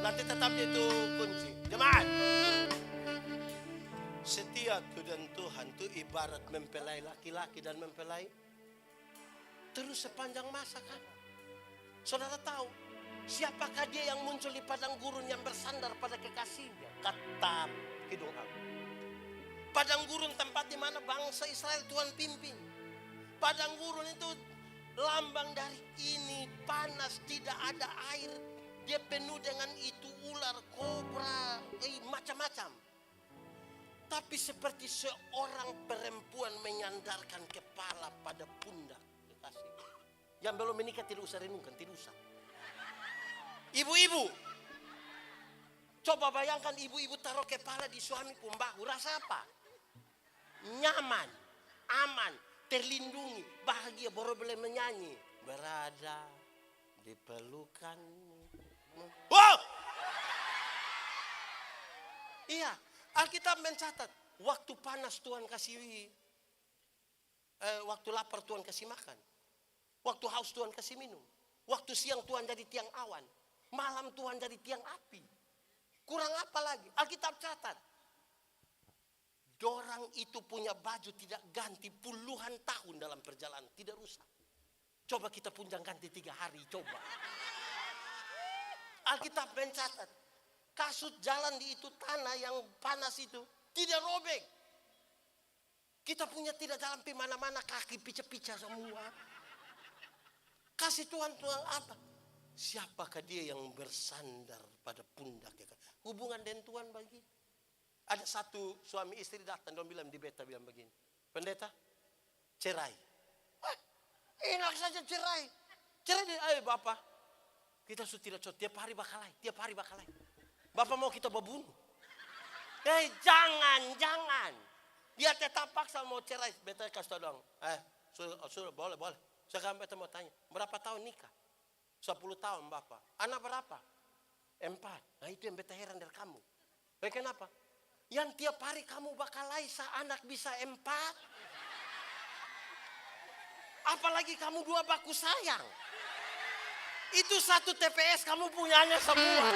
Nanti tetap itu kunci. Jemaat, setia dan Tuhan itu ibarat mempelai laki-laki dan mempelai terus sepanjang masa kan. Saudara tahu siapakah dia yang muncul di padang gurun yang bersandar pada kekasihnya? Kata hidung aku. Padang gurun tempat di mana bangsa Israel Tuhan pimpin. Padang gurun itu lambang dari ini panas, tidak ada air. Dia penuh dengan itu ular, kobra, macam-macam. Tapi seperti seorang perempuan menyandarkan kepala pada pundak kekasih. Yang belum menikah tidak usah renungkan, tidak usah. Ibu-ibu, coba bayangkan ibu-ibu taruh kepala di suami pun bahu, rasa apa? Nyaman, aman, terlindungi, bahagia, baru boleh menyanyi. Berada di pelukanmu. Wow! Iya, Alkitab mencatat, waktu panas Tuhan kasih, waktu lapar Tuhan kasih makan. Waktu haus Tuhan kasih minum. Waktu siang Tuhan jadi tiang awan. Malam Tuhan jadi tiang api. Kurang apa lagi? Alkitab catat. Dorang itu punya baju tidak ganti puluhan tahun dalam perjalanan. Tidak rusak. Coba kita punjang ganti 3 hari. Coba. Alkitab mencatat. Kasut jalan di itu tanah yang panas itu. Tidak robek. Kita punya tidak jalan di mana-mana. Kaki pica-pica semua. Kasih Tuhan apa? Siapakah dia yang bersandar pada pundak? Hubungan dengan Tuhan bagi. Ada satu suami istri datang, dia bilang di beta bilang begini. Pendeta, cerai. Enak saja cerai. Cerai dia, ayo Bapak. Kita sudah tidak cocok, tiap hari bakalai. Bapak mau kita berbunuh. Jangan. Dia tetap paksa mau cerai. Beta kasih tahu dong. Sudah boleh. Sekarang beta mau tanya, berapa tahun nikah? 10 tahun Bapak. Anak berapa? 4. Nah itu yang beta heran dari kamu. Kenapa? Yang tiap hari kamu bakalai anak bisa 4. Apalagi kamu 2 baku sayang. Itu 1 TPS kamu punyanya semua.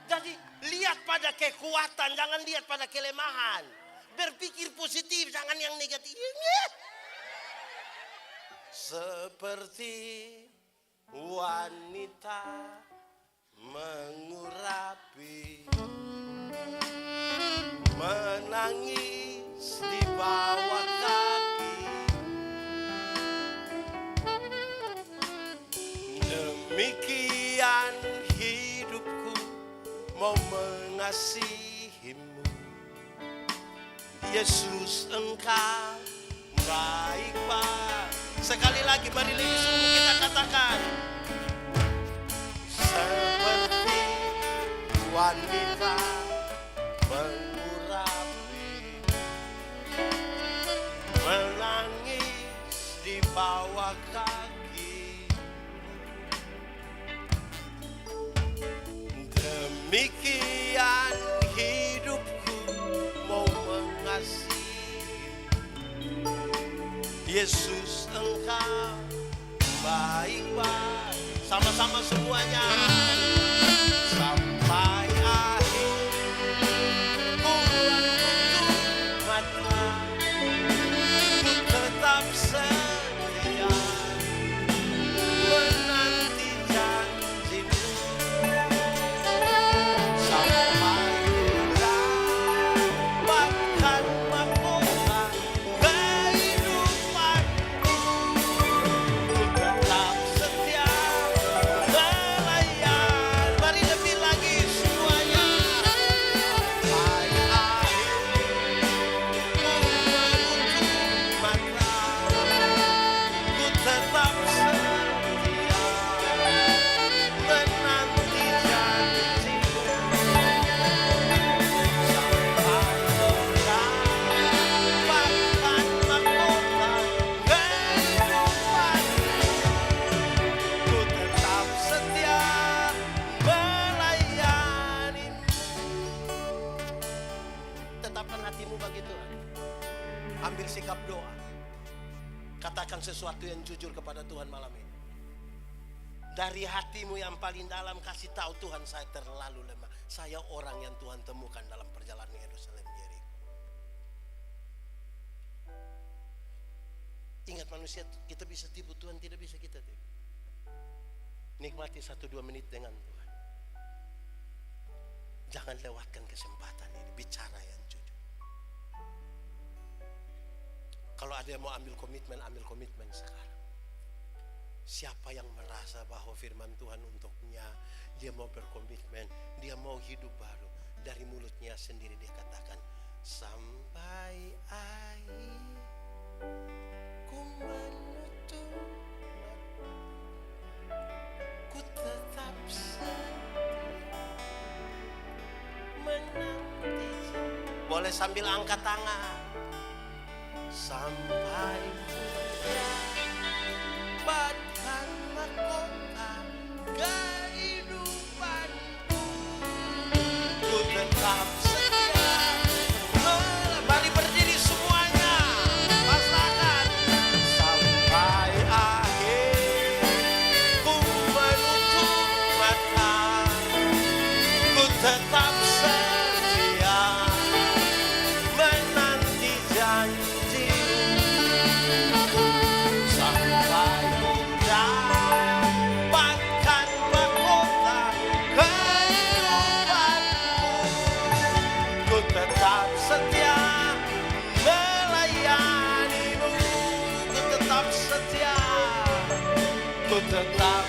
Jadi lihat pada kekuatan, jangan lihat pada kelemahan. Berpikir positif, jangan yang negatif. Seperti wanita mengurapi, menangis di bawah kaki. Demikian hidupku mau mengasihimu. Yesus, Engkau baik-baik. Sekali lagi mari lebih sungguh kita katakan. Seperti wanita mengurapi, menangis di bawah kaki. Demikian hidupku mau mengasihi. Yesus, Engkau baik-baik. Sama-sama semuanya. Sampai akhir bulan tutup mata, ku tetap setia menanti janjimu. Sampai dapatkan mahkota kehidupan, ku tetap setia melayanimu. tetapkan hatimu bagi Tuhan. Ambil sikap doa. Katakan sesuatu yang jujur kepada Tuhan malam ini. Dari hatimu yang paling dalam kasih tahu Tuhan, saya terlalu lemah. Saya orang yang Tuhan temukan dalam perjalanan Yerusalem Yeriko. Ingat manusia, kita bisa tipu, Tuhan tidak bisa kita tipu. Nikmati 1-2 menit dengan Tuhan. Jangan lewatkan kesempatan ini, bicara yang jujur. Kalau ada yang mau ambil komitmen sekarang. Siapa yang merasa bahwa firman Tuhan untuknya, dia mau berkomitmen, dia mau hidup baru. Dari mulutnya sendiri dia katakan, sampai akhir ku menutup mata, ku tetap setia menanti. Boleh sambil angkat tangan. Sampai ku dapatkan mahkota kehidupanku, ku tetap setia. Mari berdiri semuanya, pasangan. Sampai akhir ku menutup mata, ku tetap setia menanti janji. Sampai ku dapatkan mahkota kehidupanku, ku tetap setia melayanimu, ku tetap setia, ku tetap